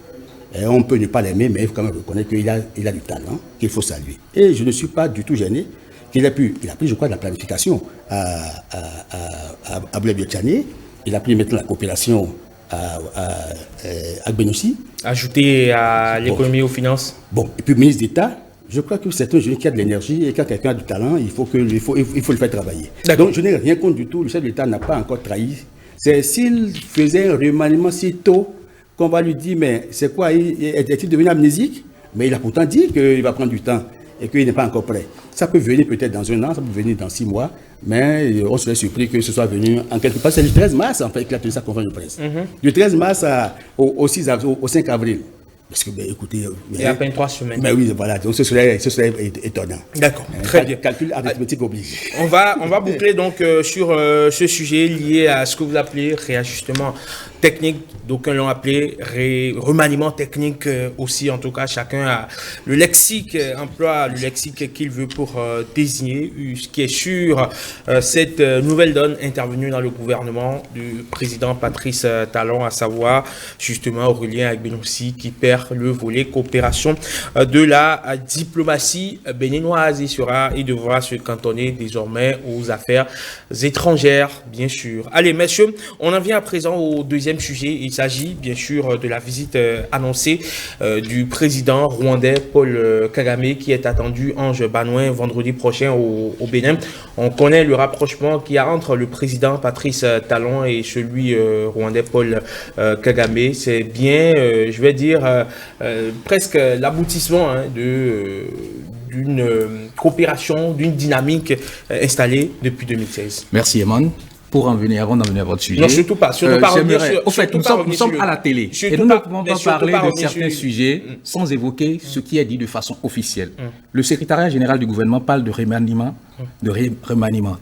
Et on peut ne pas l'aimer, mais il faut quand même reconnaître qu'il a du talent, qu'il faut saluer. Et je ne suis pas du tout gêné qu'il ait pu, je crois, de la planification à Blaise Biotchani, il a pris maintenant la coopération à Benossi. Ajouter à l'économie, aux finances. Bon, et puis ministre d'État, je crois que c'est un jeune qui a de l'énergie et quand quelqu'un a du talent, il faut le faire travailler. Donc je n'ai rien contre du tout, le chef de l'État n'a pas encore trahi. C'est s'il faisait un remaniement si tôt, qu'on va lui dire, mais c'est quoi, est-il devenu amnésique? Mais il a pourtant dit qu'il va prendre du temps et qu'il n'est pas encore prêt. Ça peut venir peut-être dans 1 an, ça peut venir dans 6 mois, mais on serait surpris que ce soit venu en quelque part. C'est le 13 mars, en fait, qu'il a tenu sa conférence de presse. Du 13 mars au 5 avril. Parce que, écoutez... Il y a à peine 3 semaines. Mais oui, voilà, donc ce serait étonnant. D'accord, très bien. Calcul arithmétique obligé. On va boucler donc sur ce sujet lié à ce que vous appelez réajustement technique, d'aucuns l'ont appelé remaniement technique aussi. En tout cas, chacun a le lexique, emploie le lexique qu'il veut pour désigner. Ce qui est sûr, cette nouvelle donne intervenue dans le gouvernement du président Patrice Talon, à savoir justement Aurélien Agbenossi, qui perd le volet coopération de la diplomatie béninoise. Il devra se cantonner désormais aux affaires étrangères, bien sûr. Allez, messieurs, on en vient à présent au deuxième sujet. Il s'agit bien sûr de la visite annoncée du président rwandais Paul Kagame, qui est attendu en Banouin vendredi prochain au Bénin. On connaît le rapprochement qu'il y a entre le président Patrice Talon et celui rwandais Paul Kagame. C'est bien, je vais dire, presque l'aboutissement d'une coopération, d'une dynamique installée depuis 2016. Merci, Eman. Pour en venir, avant d'en venir à votre sujet. Non, surtout pas. Au fait, nous sommes à la télé. Et nous ne pouvons pas parler de certains sujets sans évoquer ce qui est dit de façon officielle. Le secrétariat général du gouvernement parle de remaniement.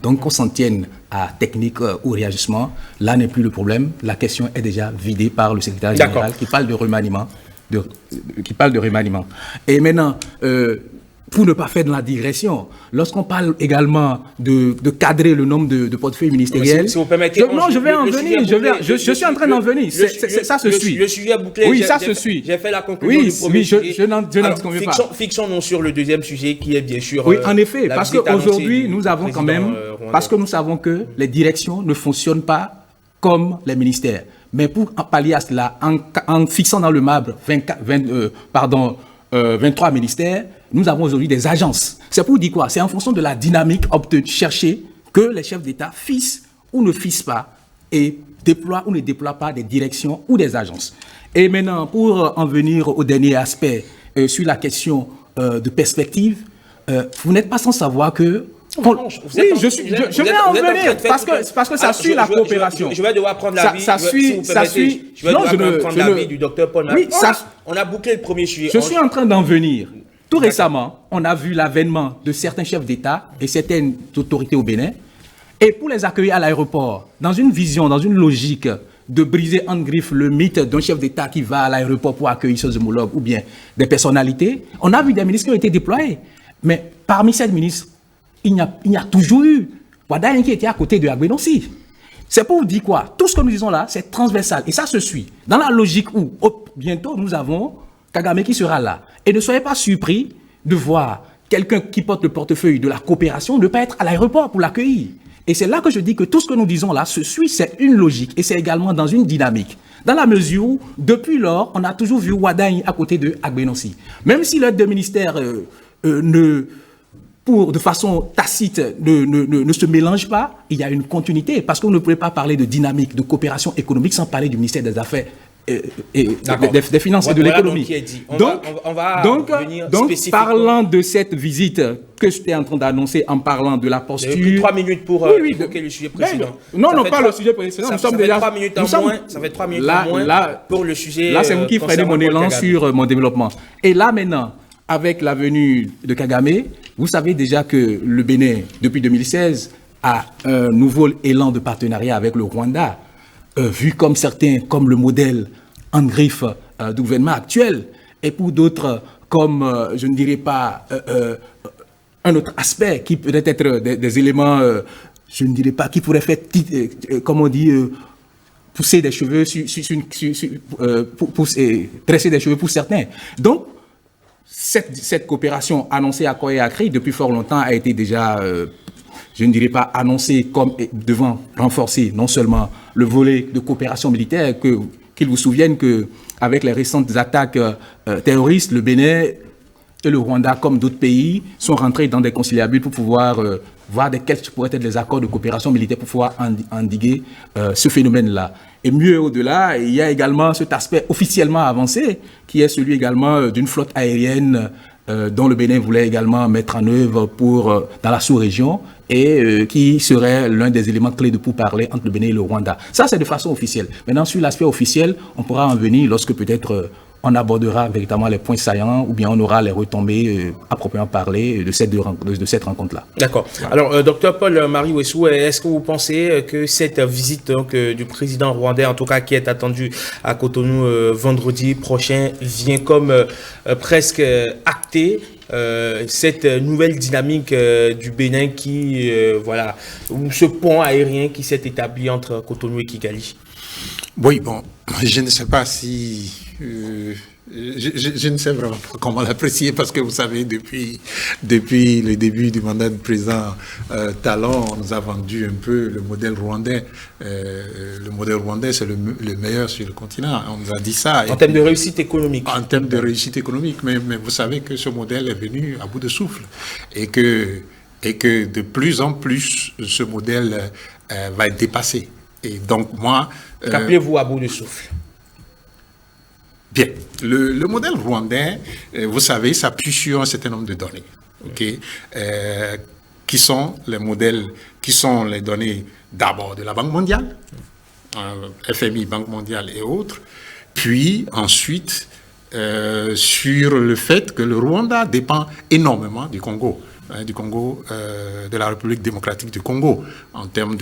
Donc, qu'on s'en tienne à technique ou réagissement, là n'est plus le problème. La question est déjà vidée par le secrétariat général qui parle de remaniement. Et maintenant, pour ne pas faire de la digression, lorsqu'on parle également de cadrer le nombre de portefeuilles ministériels... Si vous permettez... je vais en venir, je suis en train d'en venir. Ça se suit. Le sujet est bouclé. Oui, ça se suit. J'ai fait la conclusion du premier sujet. Je n'en conviens pas. Fixons-nous sur le deuxième sujet qui est bien sûr... Oui, en effet, parce qu'aujourd'hui, nous avons quand même... Parce que nous savons que les directions ne fonctionnent pas comme les ministères. Mais pour pallier à cela, en fixant dans le marbre 23 ministères, nous avons aujourd'hui des agences. C'est pour dire quoi? C'est en fonction de la dynamique chercher que les chefs d'État fixent ou ne fixent pas et déploient ou ne déploient pas des directions ou des agences. Et maintenant, pour en venir au dernier aspect sur la question de perspective, vous n'êtes pas sans savoir que... je vais en venir parce que ça suit la coopération. Je vais devoir prendre l'avis. Ça suit. Je vais devoir prendre l'avis du docteur Paul. Oui, on a bouclé le premier sujet. Je suis en train d'en venir. Tout récemment, on a vu l'avènement de certains chefs d'État et certaines autorités au Bénin. Et pour les accueillir à l'aéroport, dans une vision, dans une logique de briser en griffe le mythe d'un chef d'État qui va à l'aéroport pour accueillir ses homologues ou bien des personnalités, on a vu des ministres qui ont été déployés. Mais parmi ces ministres, il y a toujours eu Wadaïn qui était à côté de Agbenossi. C'est pour vous dire quoi? Tout ce que nous disons là, c'est transversal. Et ça se suit. Dans la logique où, bientôt, nous avons Kagame qui sera là. Et ne soyez pas surpris de voir quelqu'un qui porte le portefeuille de la coopération ne pas être à l'aéroport pour l'accueillir. Et c'est là que je dis que tout ce que nous disons là se suit, c'est une logique. Et c'est également dans une dynamique. Dans la mesure où, depuis lors, on a toujours vu Wadaïn à côté de Agbenossi. Même si les deux ministères de façon tacite, ne se mélange pas, il y a une continuité. Parce qu'on ne pouvait pas parler de dynamique, de coopération économique sans parler du ministère des Affaires des Finances et de l'Économie. Donc, parlant de cette visite que j'étais en train d'annoncer en parlant de la posture... J'ai pris 3 minutes pour évoquer le sujet précédent. Non, pas le sujet précédent. Ça fait 3 minutes en moins. Ça fait 3 minutes en moins pour le sujet. Là, c'est vous qui freinez mon élan sur mon développement. Et là, maintenant, avec la venue de Kagame, vous savez déjà que le Bénin, depuis 2016, a un nouveau élan de partenariat avec le Rwanda, vu comme certains, comme le modèle en griffe du gouvernement actuel, et pour d'autres, comme, je ne dirais pas, un autre aspect qui pourrait être des éléments, je ne dirais pas, qui pourrait faire, comme on dit, pousser des cheveux, tresser des cheveux pour certains. Donc, cette coopération annoncée à Koyakri depuis fort longtemps a été déjà, je ne dirais pas annoncée comme devant renforcer non seulement le volet de coopération militaire, qu'il vous souvienne qu'avec les récentes attaques terroristes, le Bénin et le Rwanda, comme d'autres pays, sont rentrés dans des conciliabules pour pouvoir voir quels pourraient être les accords de coopération militaire pour pouvoir endiguer ce phénomène-là. Et mieux au-delà, il y a également cet aspect officiellement avancé, qui est celui également d'une flotte aérienne dont le Bénin voulait également mettre en œuvre dans la sous-région et qui serait l'un des éléments clés de pourparlers entre le Bénin et le Rwanda. Ça, c'est de façon officielle. Maintenant, sur l'aspect officiel, on pourra en venir lorsque peut-être on abordera véritablement les points saillants ou bien on aura les retombées à proprement parler de cette rencontre-là. D'accord. Alors, docteur Paul-Marie Ouessou, est-ce que vous pensez que cette visite donc, du président rwandais, en tout cas qui est attendue à Cotonou vendredi prochain, vient comme presque acter cette nouvelle dynamique du Bénin qui, voilà, ou ce pont aérien qui s'est établi entre Cotonou et Kigali? Oui, bon, je ne sais pas si... je ne sais vraiment pas comment l'apprécier parce que vous savez, depuis le début du mandat du président Talon, on nous a vendu un peu le modèle rwandais. Le modèle rwandais, c'est le meilleur sur le continent. On nous a dit ça. En termes de réussite économique. En termes de réussite économique. Mais vous savez que ce modèle est venu à bout de souffle. Et que de plus en plus, ce modèle va être dépassé. Et donc, moi... Qu'appelez-vous à bout de souffle? Bien. Le modèle rwandais, vous savez, s'appuie sur un certain nombre de données. Okay? Qui sont les données d'abord de la Banque mondiale, FMI, Banque mondiale et autres, puis ensuite sur le fait que le Rwanda dépend énormément du Congo. De la République démocratique du Congo, en termes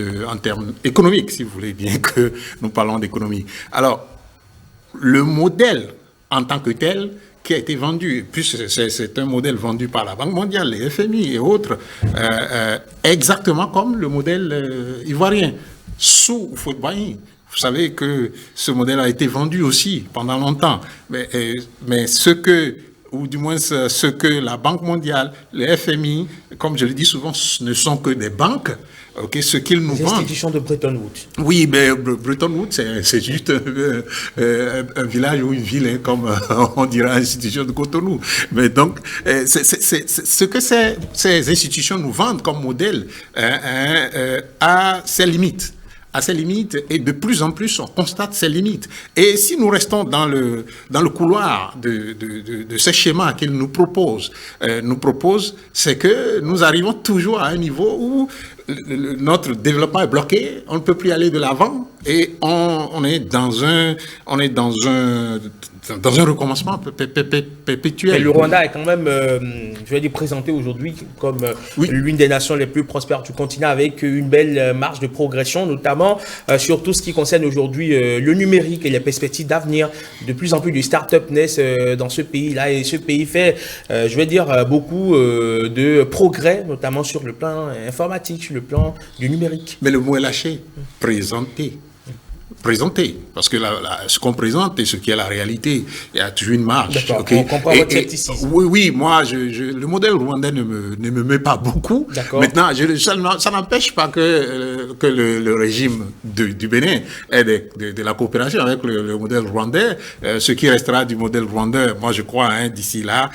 économiques, si vous voulez bien que nous parlons d'économie. Alors, le modèle en tant que tel qui a été vendu, puis c'est un modèle vendu par la Banque mondiale, les FMI et autres, exactement comme le modèle ivoirien, sous Houphouët-Boigny. Vous savez que ce modèle a été vendu aussi pendant longtemps, mais ou du moins ce que la Banque mondiale, les FMI, comme je le dis souvent, ne sont que des banques. Okay, ce qu'ils nous vendent. L'institution de Bretton Woods. Oui, mais Bretton Woods, c'est juste un village ou une ville, hein, comme on dirait l'institution de Cotonou. Mais donc, ce que ces institutions nous vendent comme modèle a ses limites. À ses limites, et de plus en plus, on constate ses limites. Et si nous restons dans le couloir de ces schémas qu'ils nous proposent, c'est que nous arrivons toujours à un niveau où notre développement est bloqué, on ne peut plus aller de l'avant, et on est dans un recommencement perpétuel. Et le Rwanda est quand même, je vais dire, présenté aujourd'hui comme l'une des nations les plus prospères du continent, avec une belle marge de progression, notamment sur tout ce qui concerne aujourd'hui le numérique et les perspectives d'avenir. De plus en plus de start-up naissent dans ce pays-là, et ce pays fait, je vais dire, beaucoup de progrès, notamment sur le plan informatique, sur le plan du numérique. Mais le mot est lâché, présenter, parce que ce qu'on présente et ce qui est la réalité, il y a toujours une marge. D'accord, okay. On comprend votre scepticisme. Oui, moi, le modèle rwandais ne me met pas beaucoup. Maintenant, ça n'empêche pas que le régime du Bénin ait de la coopération avec le modèle rwandais. Ce qui restera du modèle rwandais, moi je crois, d'ici là,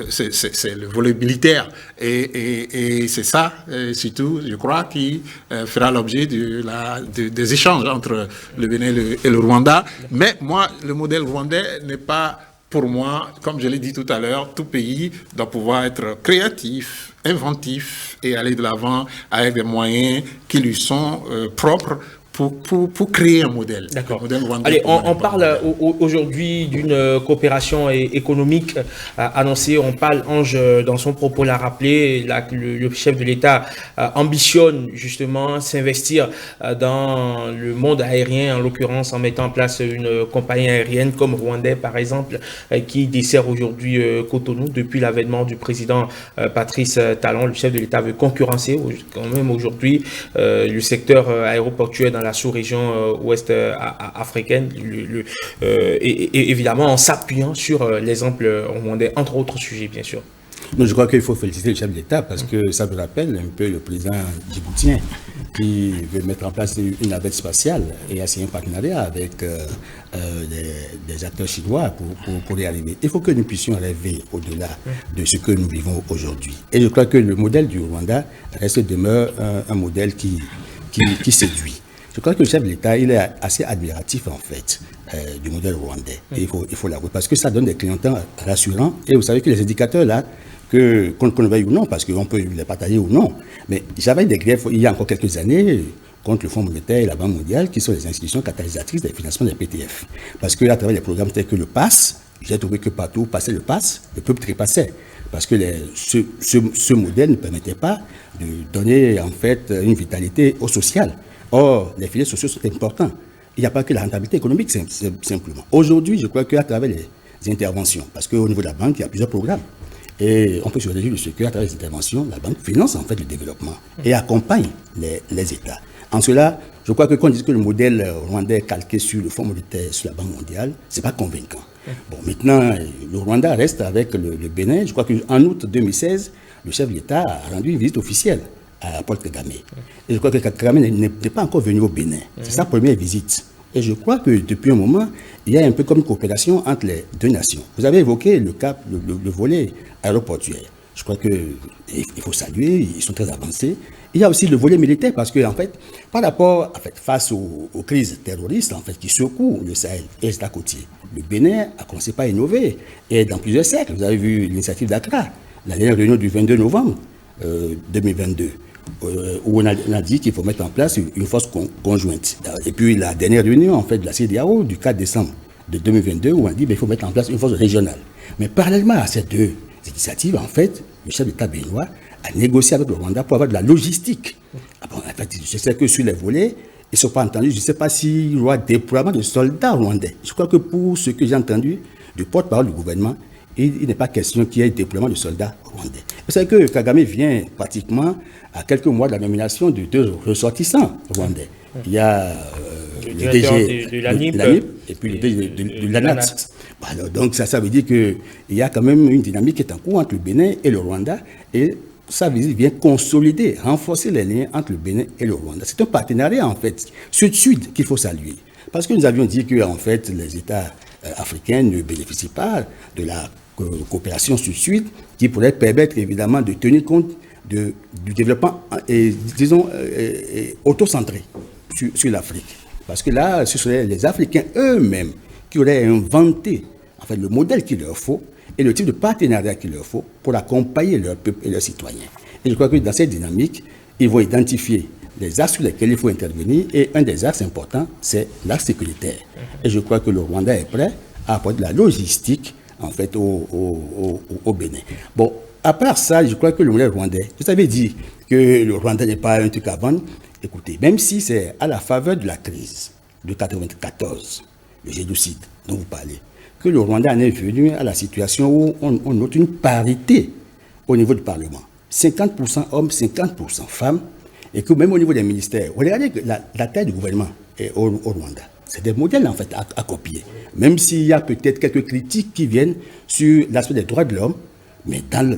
c'est le volet militaire. Et c'est ça, surtout, je crois, qui fera l'objet des échanges entre le Bénin et le Rwanda. Mais moi, le modèle rwandais n'est pas, pour moi, comme je l'ai dit tout à l'heure, tout pays doit pouvoir être créatif, inventif et aller de l'avant avec des moyens qui lui sont propres pour créer un modèle. D'accord. Allez, on parle aujourd'hui d'une coopération économique annoncée. On parle, Ange, dans son propos, l'a rappelé, le chef de l'État ambitionne justement s'investir dans le monde aérien, en l'occurrence en mettant en place une compagnie aérienne comme Rwandais, par exemple, qui dessert aujourd'hui Cotonou. Depuis l'avènement du président Patrice Talon, le chef de l'État veut concurrencer quand même aujourd'hui le secteur aéroportuaire dans la sous-région ouest africaine, et évidemment en s'appuyant sur l'exemple rwandais, entre autres sujets, bien sûr. Donc, je crois qu'il faut féliciter le chef de l'État parce que ça me rappelle un peu le président djiboutien qui veut mettre en place une navette spatiale et a signé un partenariat avec des acteurs chinois pour y arriver. Il faut que nous puissions rêver au-delà de ce que nous vivons aujourd'hui. Et je crois que le modèle du Rwanda demeure un modèle qui séduit. Je crois que le chef de l'État, il est assez admiratif, en fait, du modèle rwandais. Et il faut l'avouer, parce que ça donne des clientèles rassurants. Et vous savez que les indicateurs, là, qu'on le veuille ou non, parce qu'on peut les partager ou non, mais j'avais des griefs il y a encore quelques années contre le Fonds monétaire et la Banque mondiale, qui sont les institutions catalysatrices des financements des PTF. Parce qu'à travers les programmes tels que le PASS, j'ai trouvé que partout où passait le PASS, le peuple trépassait. Parce que ce modèle ne permettait pas de donner en fait une vitalité au social. Or, les filets sociaux sont importants. Il n'y a pas que la rentabilité économique simplement. Aujourd'hui, je crois qu'à travers les interventions, parce qu'au niveau de la banque, il y a plusieurs programmes. Et on peut se réjouir de ce qu'à travers les interventions, la banque finance en fait le développement et accompagne les États. En cela, je crois que quand on dit que le modèle rwandais est calqué sur le Fonds monétaire, sur la Banque mondiale, ce n'est pas convaincant. Bon, maintenant, le Rwanda reste avec le Bénin. Je crois qu'en août 2016, le chef de l'État a rendu une visite officielle à Paul Kagame. Et je crois que Kagame n'est pas encore venu au Bénin. C'est sa première visite. Et je crois que depuis un moment, il y a un peu comme une coopération entre les deux nations. Vous avez évoqué le volet aéroportuaire. Je crois qu'il faut saluer, ils sont très avancés. Il y a aussi le volet militaire parce que, en fait, par rapport, face aux crises terroristes, en fait, qui secouent le Sahel et les États côtiers, le Bénin a commencé par innover. Et dans plusieurs siècles, vous avez vu l'initiative d'Accra, la dernière réunion du 22 novembre 2022, où on a dit qu'il faut mettre en place une force conjointe. Et puis la dernière réunion, en fait, de la CEDEAO du 4 décembre de 2022, où on a dit qu'il faut mettre en place une force régionale. Mais parallèlement à ces deux initiatives, en fait, le chef d'État béninois a négocié avec le Rwanda pour avoir de la logistique. En fait, je sais que sur les volets, ils ne sont pas entendus. Je ne sais pas s'il y aura déploiement de soldats rwandais. Je crois que pour ce que j'ai entendu du porte-parole du gouvernement, il n'est pas question qu'il y ait déploiement de soldats rwandais. Vous savez que Kagame vient pratiquement à quelques mois de la nomination de deux ressortissants rwandais. Il y a le DG de l'ANIP et puis le DG de l'ANAT. Donc ça veut dire qu'il y a quand même une dynamique qui est en cours entre le Bénin et le Rwanda. Et sa visite vient consolider, renforcer les liens entre le Bénin et le Rwanda. C'est un partenariat, en fait, sud-sud qu'il faut saluer. Parce que nous avions dit que, en fait, les États africains ne bénéficient pas de la coopération sud-sud qui pourrait permettre, évidemment, de tenir compte du développement, disons, autocentré sur l'Afrique. Parce que là, ce seraient les Africains eux-mêmes qui auraient inventé, en fait, le modèle qu'il leur faut et le type de partenariat qu'il leur faut pour accompagner leur peuple et leurs citoyens. Et je crois que dans cette dynamique, ils vont identifier les axes sur lesquels il faut intervenir. Et un des axes importants, c'est l'axe sécuritaire. Et je crois que le Rwanda est prêt à apporter de la logistique, en fait, au Bénin. Bon, à part ça, je crois que le modèle rwandais, je t'avais dit que le Rwanda n'est pas un truc à vendre. Écoutez, même si c'est à la faveur de la crise de 1994, le génocide dont vous parlez, que le Rwanda en est venu à la situation où on note une parité au niveau du Parlement. 50% hommes, 50% femmes, et que même au niveau des ministères, regardez la taille du gouvernement au Rwanda. C'est des modèles en fait à copier. Même s'il y a peut-être quelques critiques qui viennent sur l'aspect des droits de l'homme, mais dans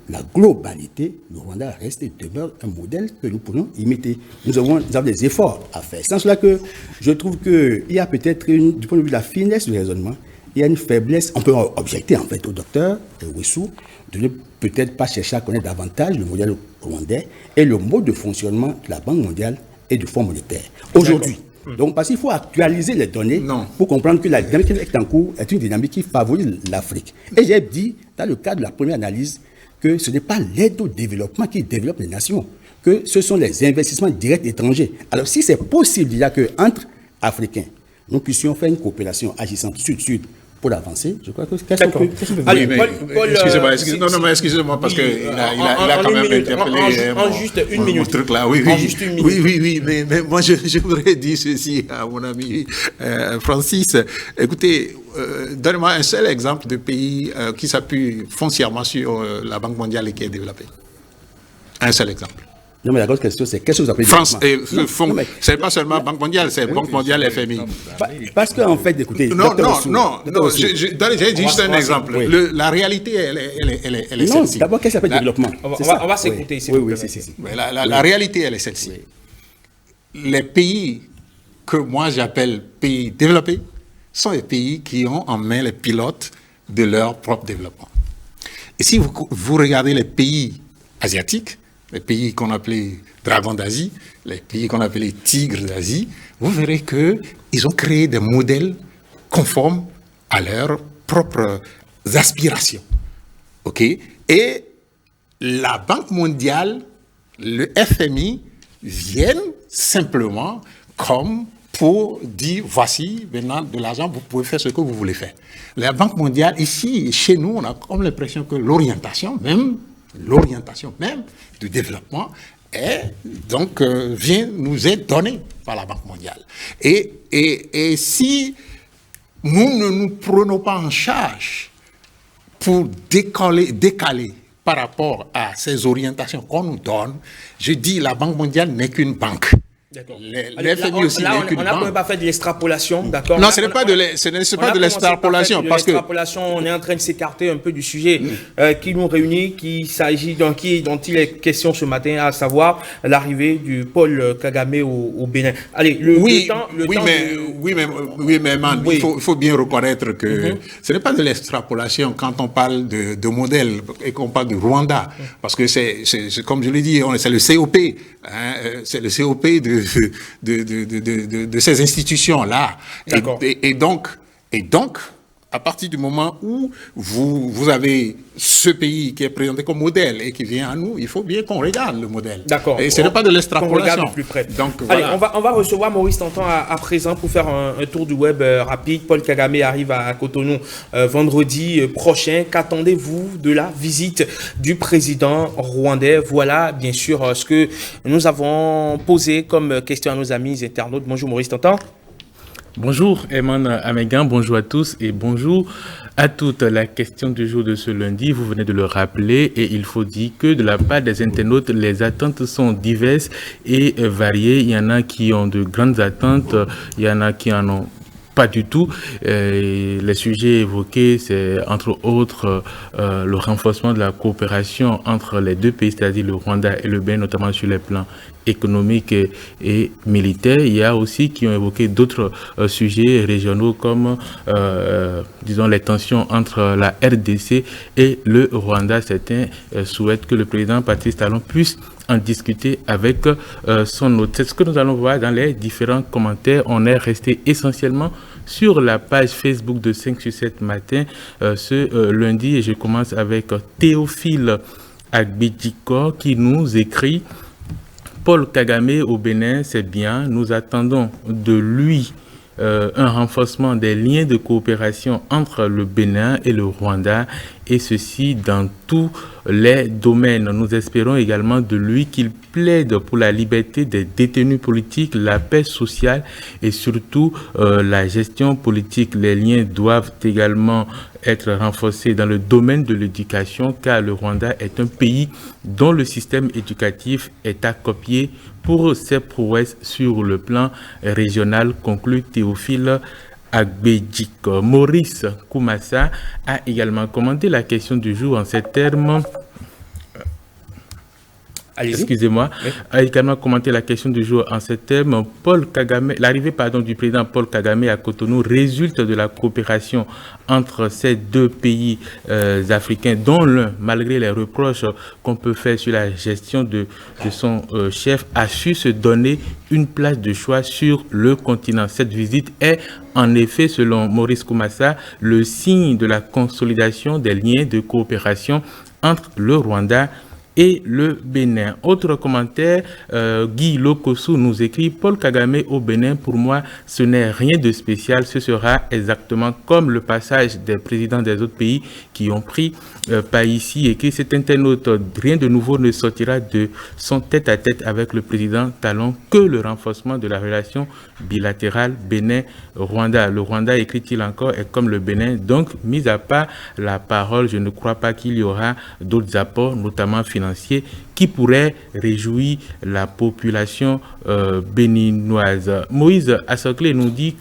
la globalité, le Rwanda reste et demeure un modèle que nous pourrions imiter. Nous avons des efforts à faire. C'est en cela que je trouve qu'il y a peut-être, du point de vue de la finesse du raisonnement, il y a une faiblesse. On peut objecter en fait au docteur Wessou de ne peut-être pas chercher à connaître davantage le modèle rwandais et le mode de fonctionnement de la Banque mondiale et du Fonds monétaire. Aujourd'hui, donc, parce qu'il faut actualiser les données pour comprendre que la dynamique qui est en cours est une dynamique qui favorise l'Afrique. Et j'ai dit, dans le cadre de la première analyse, que ce n'est pas l'aide au développement qui développe les nations, que ce sont les investissements directs étrangers. Alors, si c'est possible déjà qu'entre Africains, nous puissions faire une coopération agissante sud-sud pour avancer, je crois que Allez, Paul, excusez-moi, parce qu'il a quand même interpellé en juste une minute. Truc là. Oui, mais moi je voudrais dire ceci à mon ami Francis. Écoutez, donne-moi un seul exemple de pays qui s'appuie foncièrement sur la Banque mondiale et qui est développé. Un seul exemple. Non, mais la grosse question, c'est qu'est-ce que vous appelez France et fonds, c'est pas seulement Banque mondiale, c'est Banque mondiale et FMI. Parce qu'en fait, écoutez... Non, j'ai juste un exemple. La réalité, elle est celle-ci. D'abord, qu'est-ce que ça s'appelle développement? On va s'écouter ici. Oui, la réalité, elle est celle-ci. Les pays que moi j'appelle pays développés sont les pays qui ont en main les pilotes de leur propre développement. Et si vous regardez les pays asiatiques, les pays qu'on appelait dragons d'Asie, les pays qu'on appelait tigres d'Asie, vous verrez qu'ils ont créé des modèles conformes à leurs propres aspirations. OK? Et la Banque mondiale, le FMI, viennent simplement comme pour dire, voici maintenant de l'argent, vous pouvez faire ce que vous voulez faire. La Banque mondiale, ici, chez nous, on a comme l'impression que l'orientation même du développement nous est donnée par la Banque mondiale. Et si nous ne nous prenons pas en charge pour décaler par rapport à ces orientations qu'on nous donne, je dis la Banque mondiale n'est qu'une banque. D'accord. L'FMI aussi n'est qu'une on n'a banque. pas fait de l'extrapolation, d'accord? Non, ce n'est pas de l'extrapolation. Parce que on est en train de s'écarter un peu du sujet qui nous réunit, dont il est question ce matin, à savoir l'arrivée du Paul Kagame au Bénin. Allez, il faut bien reconnaître que ce n'est pas de l'extrapolation quand on parle de modèle et qu'on parle du Rwanda, parce que c'est comme je l'ai dit, c'est le COP, hein, c'est le COP de ces institutions-là. Et donc, à partir du moment où vous avez ce pays qui est présenté comme modèle et qui vient à nous, il faut bien qu'on regarde le modèle. D'accord. Et ce n'est pas de l'extrapolation. Plus près. Donc, allez, voilà. on va recevoir Maurice Tantan à présent pour faire un tour du web rapide. Paul Kagame arrive à Cotonou vendredi prochain. Qu'attendez-vous de la visite du président rwandais? Voilà, bien sûr, ce que nous avons posé comme question à nos amis internautes. Bonjour Maurice Tantan. Bonjour Eman Amegan, bonjour à tous et bonjour à toutes. La question du jour de ce lundi, vous venez de le rappeler et il faut dire que de la part des internautes, les attentes sont diverses et variées. Il y en a qui ont de grandes attentes, il y en a qui en ont pas du tout. Les sujets évoqués, c'est entre autres le renforcement de la coopération entre les deux pays, c'est-à-dire le Rwanda et le Bénin, notamment sur les plans économiques et militaires. Il y a aussi qui ont évoqué d'autres sujets régionaux comme, disons, les tensions entre la RDC et le Rwanda. Certains souhaitent que le président Patrice Talon puisse en discuter avec son hôte. C'est ce que nous allons voir dans les différents commentaires. On est resté essentiellement sur la page Facebook de 5 sur 7 matin ce lundi et je commence avec Théophile Agbedjiko qui nous écrit: Paul Kagame au Bénin, c'est bien. Nous attendons de lui un renforcement des liens de coopération entre le Bénin et le Rwanda, et ceci dans tous les domaines. Nous espérons également de lui qu'il plaide pour la liberté des détenus politiques, la paix sociale et surtout la gestion politique. Les liens doivent également être renforcés dans le domaine de l'éducation, car le Rwanda est un pays dont le système éducatif est à copier pour ses prouesses sur le plan régional, conclut Théophile Agbedjiko. Maurice Koumassa a également commenté la question du jour en ces termes. Excusez-moi, a également commenté la question du jour en ces termes. L'arrivée du président Paul Kagame à Cotonou résulte de la coopération entre ces deux pays africains, dont l'un, malgré les reproches qu'on peut faire sur la gestion de son chef, a su se donner une place de choix sur le continent. Cette visite est en effet, selon Maurice Koumassa, le signe de la consolidation des liens de coopération entre le Rwanda et le Bénin. Autre commentaire, Guy Lokosu nous écrit: Paul Kagame au Bénin, pour moi, ce n'est rien de spécial. Ce sera exactement comme le passage des présidents des autres pays qui ont pris par ici. Et que cet internaute, rien de nouveau ne sortira de son tête-à-tête avec le président Talon que le renforcement de la relation bilatérale Bénin-Rwanda. Le Rwanda, écrit-il encore, est comme le Bénin. Donc, mis à part la parole, je ne crois pas qu'il y aura d'autres apports, notamment financiers, qui pourraient réjouir la population béninoise. Moïse Assoclé nous dit,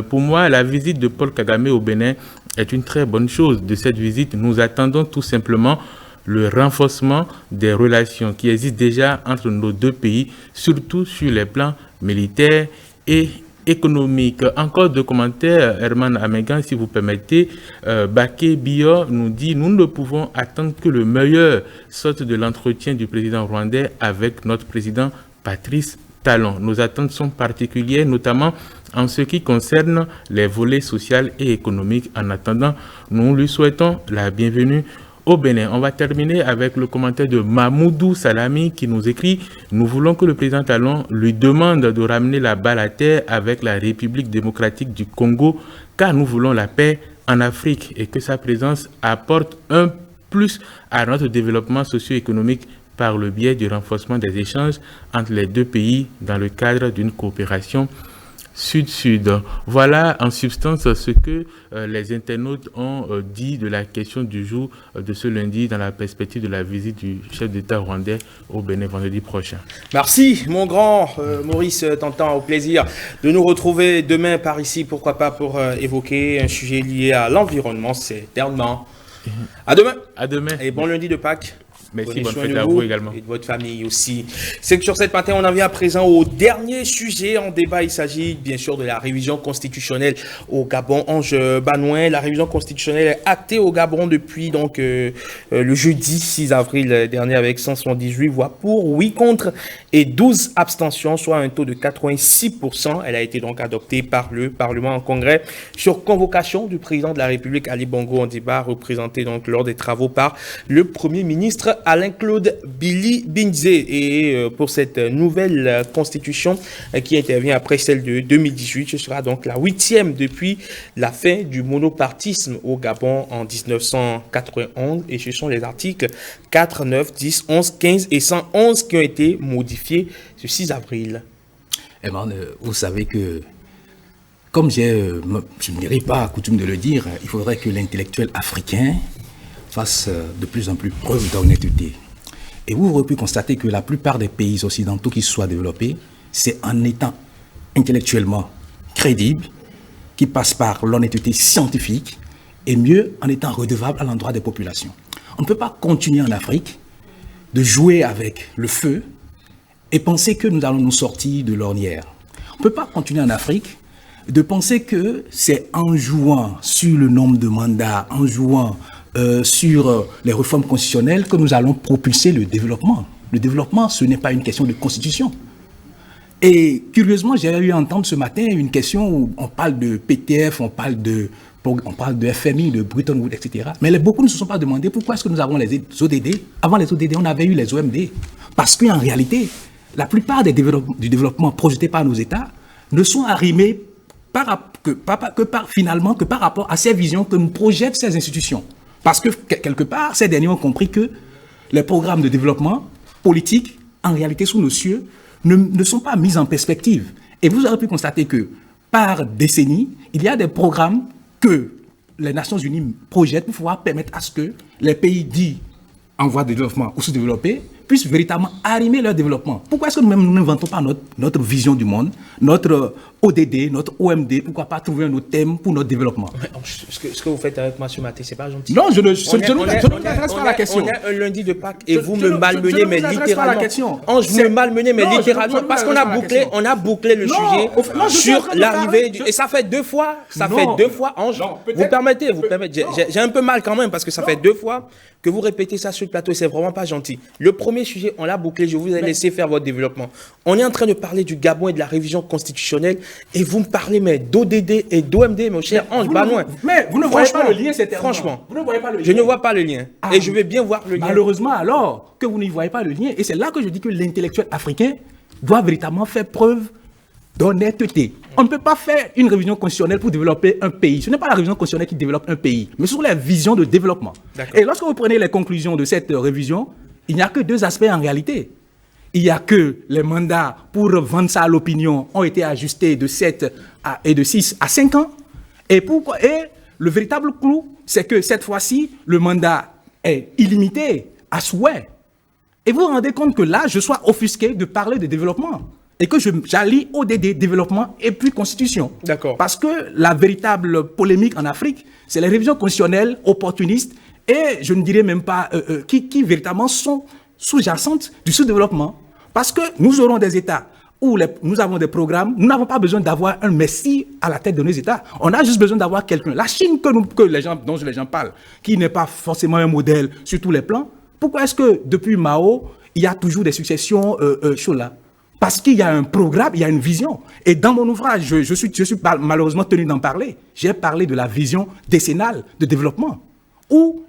pour moi, la visite de Paul Kagame au Bénin est une très bonne chose. De cette visite, nous attendons tout simplement le renforcement des relations qui existent déjà entre nos deux pays, surtout sur les plans militaires et économique. Encore deux commentaires, Herman Amegan, si vous permettez. Baké Bio nous dit: nous ne pouvons attendre que le meilleur sorte de l'entretien du président rwandais avec notre président Patrice Talon. Nos attentes sont particulières, notamment en ce qui concerne les volets sociaux et économiques. En attendant, nous lui souhaitons la bienvenue au Bénin. On va terminer avec le commentaire de Mahmoudou Salami qui nous écrit « Nous voulons que le président Talon lui demande de ramener la balle à terre avec la République démocratique du Congo car nous voulons la paix en Afrique et que sa présence apporte un plus à notre développement socio-économique par le biais du renforcement des échanges entre les deux pays dans le cadre d'une coopération Sud-Sud. » Voilà en substance ce que les internautes ont dit de la question du jour de ce lundi dans la perspective de la visite du chef d'État rwandais au Bénin vendredi prochain. Merci mon grand Maurice Tantan, au plaisir de nous retrouver demain par ici, pourquoi pas pour évoquer un sujet lié à l'environnement, certainement. À demain. À demain. Et bon lundi de Pâques. Merci, bonne fête à vous également. Et de votre famille aussi. C'est que sur cette matin, on en vient à présent au dernier sujet en débat. Il s'agit bien sûr de la révision constitutionnelle au Gabon. Ange Banouin, la révision constitutionnelle est actée au Gabon depuis donc le jeudi 6 avril dernier avec 178 voix pour, 8 contre et 12 abstentions, soit un taux de 86%. Elle a été donc adoptée par le Parlement en congrès sur convocation du président de la République Ali Bongo Ondimba, représenté donc lors des travaux par le Premier ministre Alain-Claude Billy Binzé. Et pour cette nouvelle constitution qui intervient après celle de 2018, ce sera donc la 8e depuis la fin du monopartisme au Gabon en 1991. Et ce sont les articles 4, 9, 10, 11, 15 et 111 qui ont été modifiés ce 6 avril. Eh bien, vous savez que, comme je ne dirais pas coutume de le dire, il faudrait que l'intellectuel africain fasse de plus en plus preuve d'honnêteté. Et vous aurez pu constater que la plupart des pays occidentaux qui se soient développés, c'est en étant intellectuellement crédibles, qui passent par l'honnêteté scientifique, et mieux en étant redevables à l'endroit des populations. On ne peut pas continuer en Afrique de jouer avec le feu et penser que nous allons nous sortir de l'ornière. On ne peut pas continuer en Afrique de penser que c'est en jouant sur le nombre de mandats, en jouant sur les réformes constitutionnelles que nous allons propulser le développement. Le développement, ce n'est pas une question de constitution. Et curieusement, j'ai eu à entendre ce matin une question où on parle de PTF, on parle de FMI, de Bretton Woods, etc. Mais beaucoup ne se sont pas demandé pourquoi est-ce que nous avons les ODD. Avant les ODD, on avait eu les OMD. Parce qu'en réalité, la plupart du développement projeté par nos États ne sont arrimés finalement que par rapport à ces visions que nous projettent ces institutions. Parce que, quelque part, ces derniers ont compris que les programmes de développement politique, en réalité, sous nos cieux, ne sont pas mis en perspective. Et vous aurez pu constater que, par décennie, il y a des programmes que les Nations Unies projettent pour pouvoir permettre à ce que les pays dits en voie de développement ou sous-développés puissent véritablement arrimer leur développement. Pourquoi est-ce que nous n'inventons pas notre vision du monde, notre ODD, notre OMD, pourquoi pas trouver un autre thème pour notre développement? Ce que vous faites avec moi ce matin, c'est pas gentil. Non, je ne m'adresse pas à la question. On est un lundi de Pâques et vous me malmenez, mais littéralement. Vous me malmenez, mais littéralement, parce qu'on a bouclé le sujet sur l'arrivée et ça fait 2 fois, Ange. Vous permettez, j'ai un peu mal quand même parce que ça fait 2 fois que vous répétez ça sur le plateau et c'est vraiment pas gentil. Le premier sujet, on l'a bouclé, je vous ai laissé faire votre développement. On est en train de parler du Gabon et de la révision constitutionnelle et vous me parlez d'ODD et d'OMD, mon cher Ange Banouin. Mais vous ne voyez pas le lien, c'est franchement, vous ne voyez pas le lien. Je ne vois pas le lien et je vais bien voir le lien. Malheureusement alors que vous n'y voyez pas le lien et c'est là que je dis que l'intellectuel africain doit véritablement faire preuve d'honnêteté. On ne peut pas faire une révision constitutionnelle pour développer un pays. Ce n'est pas la révision constitutionnelle qui développe un pays, mais sur les visions de développement. Et lorsque vous prenez les conclusions de cette révision, il n'y a que 2 aspects en réalité. Il n'y a que les mandats pour vendre ça à l'opinion ont été ajustés de 7 et de 6 à 5 ans. Et le véritable clou, c'est que cette fois-ci, le mandat est illimité à souhait. Et vous vous rendez compte que là, je sois offusqué de parler de développement. Et que j'allie ODD, développement, et puis constitution. D'accord. Parce que la véritable polémique en Afrique, c'est les révisions constitutionnelles opportunistes, et je ne dirais même pas qui véritablement sont sous-jacentes du sous-développement. Parce que nous aurons des États où nous avons des programmes, nous n'avons pas besoin d'avoir un messie à la tête de nos États. On a juste besoin d'avoir quelqu'un. La Chine dont les gens parlent, qui n'est pas forcément un modèle sur tous les plans, pourquoi est-ce que depuis Mao, il y a toujours des successions là? Parce qu'il y a un programme, il y a une vision. Et dans mon ouvrage, je suis malheureusement tenu d'en parler. J'ai parlé de la vision décennale de développement, où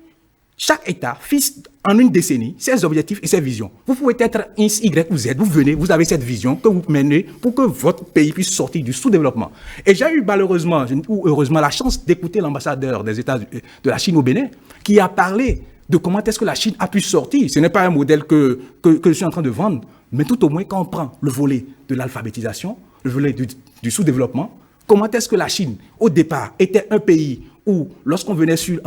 Chaque État fixe en une décennie ses objectifs et ses visions. Vous pouvez être X, Y ou Z, vous venez, vous avez cette vision que vous menez pour que votre pays puisse sortir du sous-développement. Et j'ai eu malheureusement ou heureusement la chance d'écouter l'ambassadeur des États de la Chine au Bénin qui a parlé de comment est-ce que la Chine a pu sortir. Ce n'est pas un modèle que je suis en train de vendre, mais tout au moins quand on prend le volet de l'alphabétisation, le volet du sous-développement, comment est-ce que la Chine, au départ, était un pays où, lorsqu'on venait sur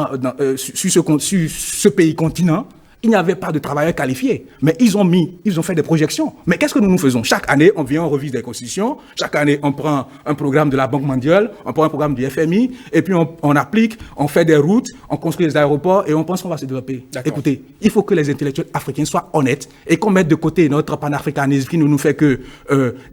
ce pays continent, il n'y avait pas de travailleurs qualifiés. Mais ils ont fait des projections. Mais qu'est-ce que nous faisons? Chaque année, on vient, on revise des constitutions. Chaque année, on prend un programme de la Banque mondiale, on prend un programme du FMI, et puis on applique, on fait des routes, on construit des aéroports, et on pense qu'on va se développer. Écoutez, il faut que les intellectuels africains soient honnêtes et qu'on mette de côté notre panafricanisme qui ne nous fait que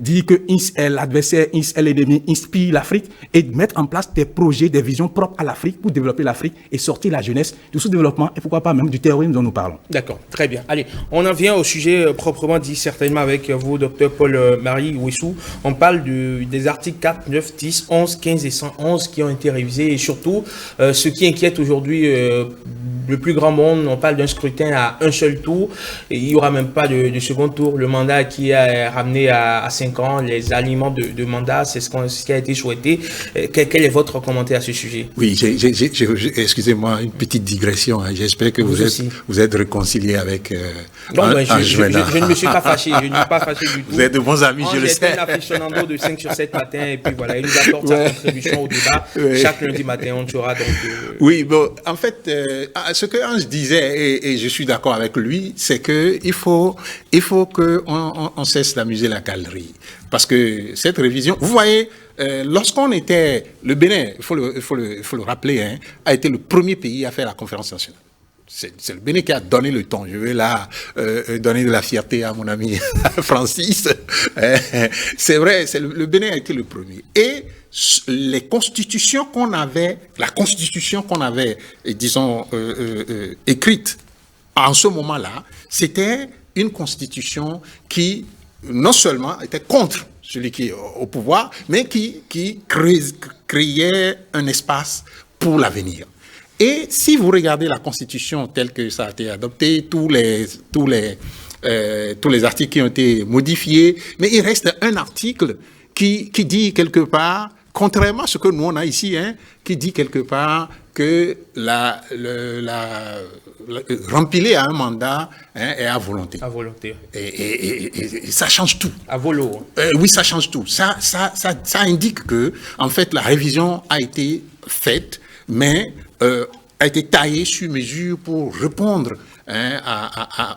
dire que INS est l'adversaire, INS est l'ennemi, INS pille l'Afrique, et mettre en place des projets, des visions propres à l'Afrique pour développer l'Afrique et sortir la jeunesse du sous-développement et pourquoi pas même du terrorisme dont nous parlons. D'accord, très bien. Allez, on en vient au sujet proprement dit, certainement avec vous, docteur Paul-Marie Ouessou. On parle des articles 4, 9, 10, 11, 15 et 111 qui ont été révisés et surtout, ce qui inquiète aujourd'hui le plus grand monde, on parle d'un scrutin à un seul tour. Et il n'y aura même pas de second tour. Le mandat qui est ramené à 5 ans, les alignements de mandat, c'est ce qui a été souhaité. Quel est votre commentaire à ce sujet? Oui, excusez-moi, une petite digression. Hein. J'espère que vous êtes réconcilié avec je ne me suis pas fâché. Je ne suis pas fâché du tout. Vous êtes de bons amis, je le sais. J'étais un aficionado de 5 sur 7 matin et puis voilà, il nous apporte sa contribution au débat. Chaque lundi matin, on sera donc... Oui, bon, en fait, ce que Ange disait, et je suis d'accord avec lui, c'est qu'il faut qu'on cesse d'amuser la galerie. Parce que cette révision, vous voyez, lorsqu'on était, le Bénin, il faut le rappeler, hein, a été le premier pays à faire la conférence nationale. C'est le Bénin qui a donné le ton. Je vais là donner de la fierté à mon ami Francis. C'est vrai, le Bénin a été le premier. Et les constitutions qu'on avait, la constitution qu'on avait, disons, écrite en ce moment-là, c'était une constitution qui non seulement était contre celui qui est au pouvoir, mais qui créait un espace pour l'avenir. Et si vous regardez la Constitution telle que ça a été adopté, tous les articles qui ont été modifiés, mais il reste un article qui dit quelque part, contrairement à ce que nous on a ici, hein, qui dit quelque part que rempiler à un mandat est à volonté. À volonté. Et ça change tout. À volo. Oui, ça change tout. Ça indique que, en fait, la révision a été faite, mais a été taillée sur mesure pour répondre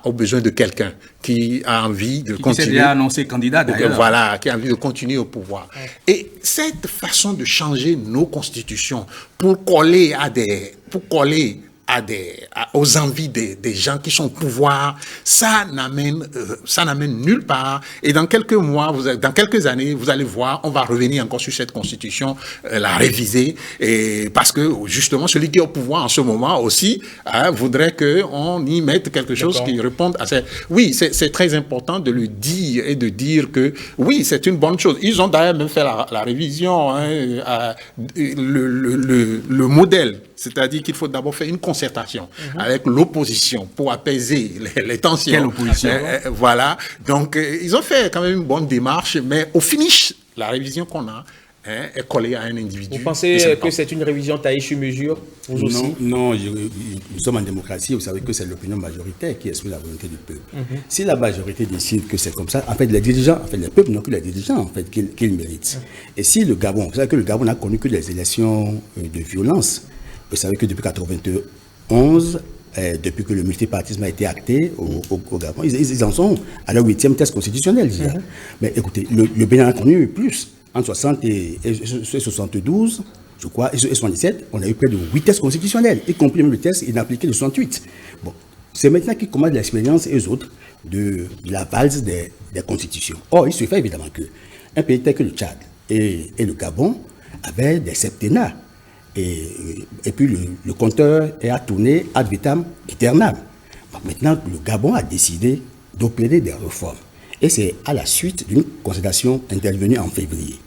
aux besoins de quelqu'un qui a envie de continuer. Qui s'est déjà annoncé candidat d'ailleurs. Voilà, qui a envie de continuer au pouvoir. Et cette façon de changer nos constitutions pour coller aux envies des gens qui sont au pouvoir, ça n'amène nulle part. Et dans quelques mois, dans quelques années, vous allez voir, on va revenir encore sur cette constitution, la réviser, et parce que justement, celui qui est au pouvoir en ce moment aussi voudrait qu'on y mette quelque chose qui réponde à ça. Oui, c'est très important de le dire et de dire que oui, c'est une bonne chose. Ils ont d'ailleurs même fait la révision, le modèle. C'est-à-dire qu'il faut d'abord faire une concertation avec l'opposition pour apaiser les tensions. Quelle opposition? Voilà. Donc, ils ont fait quand même une bonne démarche, mais au finish, la révision qu'on a est collée à un individu. Vous pensez que c'est une révision taillée sur mesure, vous aussi? Non, nous sommes en démocratie, vous savez que c'est l'opinion majoritaire qui exprime la volonté du peuple. Si la majorité décide que c'est comme ça, en fait, les dirigeants, le peuple n'a que les dirigeants, en fait, qu'ils méritent. Et si le Gabon, vous savez que le Gabon n'a connu que des élections de violence. Vous savez que depuis 1991, depuis que le multipartisme a été acté au Gabon, ils en sont à leur 8e test constitutionnel. Mais écoutez, le Bénin a connu plus. En 60 et 72, je crois, et 77, on a eu près de 8 tests constitutionnels, y compris même le test inappliqué de 68. Bon, c'est maintenant qu'ils commandent l'expérience et eux autres de la valse des constitutions. Or, il se fait évidemment qu'un pays tel que le Tchad et le Gabon avaient des septennats. Et puis le compteur est à tourner ad vitam aeternam. Donc maintenant, le Gabon a décidé d'opérer des réformes. Et c'est à la suite d'une consultation intervenue en février.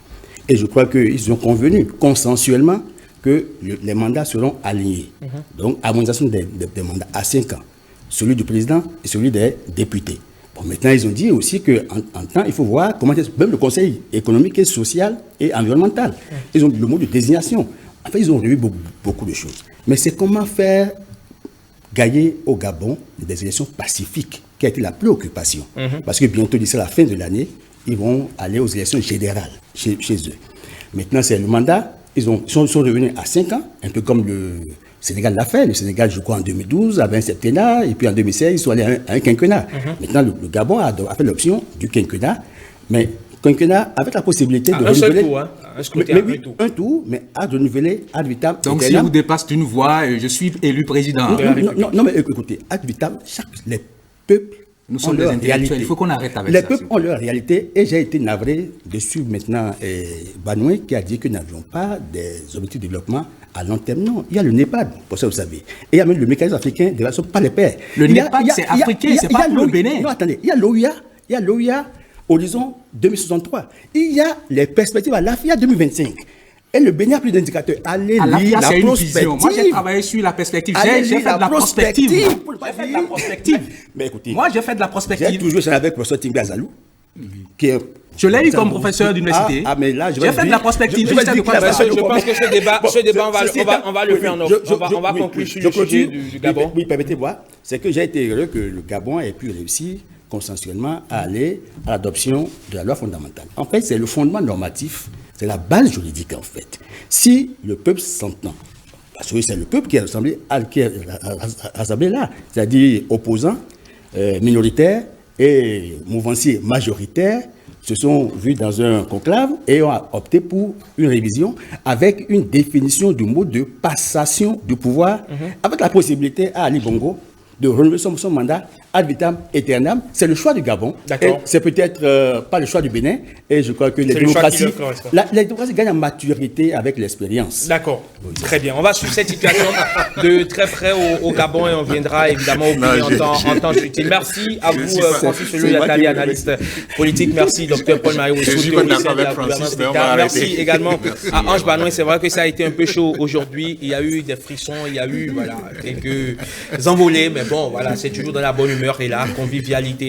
Et je crois qu'ils ont convenu consensuellement que les mandats seront alignés. Donc, harmonisation des mandats à 5 ans. Celui du président et celui des députés. Bon, maintenant, ils ont dit aussi qu'en temps, il faut voir comment même le Conseil économique et social et environnemental. Ils ont le mot de désignation. En fait, ils ont revu beaucoup de choses. Mais c'est comment faire gagner au Gabon des élections pacifiques qui a été la préoccupation. Parce que bientôt, d'ici la fin de l'année, ils vont aller aux élections générales chez eux. Maintenant, c'est le mandat. Ils sont revenus à 5 ans, un peu comme le Sénégal l'a fait. Le Sénégal, je crois, en 2012, avait un septennat, et puis en 2016, ils sont allés à un quinquennat. Maintenant, le Gabon a fait l'option du quinquennat, mais quinquennat avec la possibilité de renouveler... Un tour, mais à renouveler ad vitam. Donc, si vous dépasse d'une voix, je suis élu président. Non, mais écoutez, ad vitam, les peuples nous sommes des intellectuels, il faut qu'on arrête avec ça. Les peuples ont leur réalité, et j'ai été navré de suivre maintenant Banoué qui a dit que nous n'avions pas des objectifs de développement à long terme. Non, il y a le NEPAD, pour ça vous savez. Et il y a même le mécanisme africain de relations par les pairs. Le NEPAD, c'est africain, c'est pas pour le Bénin. Non, attendez, il y a l'OIA, horizon 2063. Il y a les perspectives à l'AFIA 2025. Et le Bénin a plus d'indicateurs. Allez lire la prospective. Moi, j'ai travaillé sur la perspective. J'ai fait de la prospective. Mais écoutez, moi, j'ai fait de la prospective. J'ai toujours échangé avec le professeur Tingbe Azalou, qui est... Je l'ai eu comme professeur d'université. Mais là, j'ai fait de la prospective. Je pense que ce débat, on va le faire. On va conclure sur le sujet du Gabon. Oui, permettez-moi. C'est que j'ai été heureux que le Gabon ait pu réussir consensuellement à aller à l'adoption de la loi fondamentale. En fait, c'est le fondement normatif, c'est la base juridique, en fait. Si le peuple s'entend, parce que c'est le peuple qui est rassemblé là, c'est-à-dire opposants, minoritaires et mouvanciers majoritaires, se sont vus dans un conclave et ont opté pour une révision avec une définition du mot de passation du pouvoir, avec la possibilité à Ali Bongo de renouveler son mandat ad vitam aeternam. C'est le choix du Gabon. C'est peut-être pas le choix du Bénin. Et je crois que les démocraties gagnent en maturité avec l'expérience. D'accord. Très bien. On va suivre cette situation de très près au Gabon et on viendra évidemment au pays en temps utile. Merci à vous, Francis Selou-Yakali, analyste politique. Merci, Dr Paul-Marie Oussou, théoricien de la gouvernance d'État. Merci également à Ange Banoué. C'est vrai que ça a été un peu chaud aujourd'hui. Il y a eu des frissons, il y a eu quelques envolées, mais bon, voilà, c'est toujours dans la bonne humeur et la convivialité.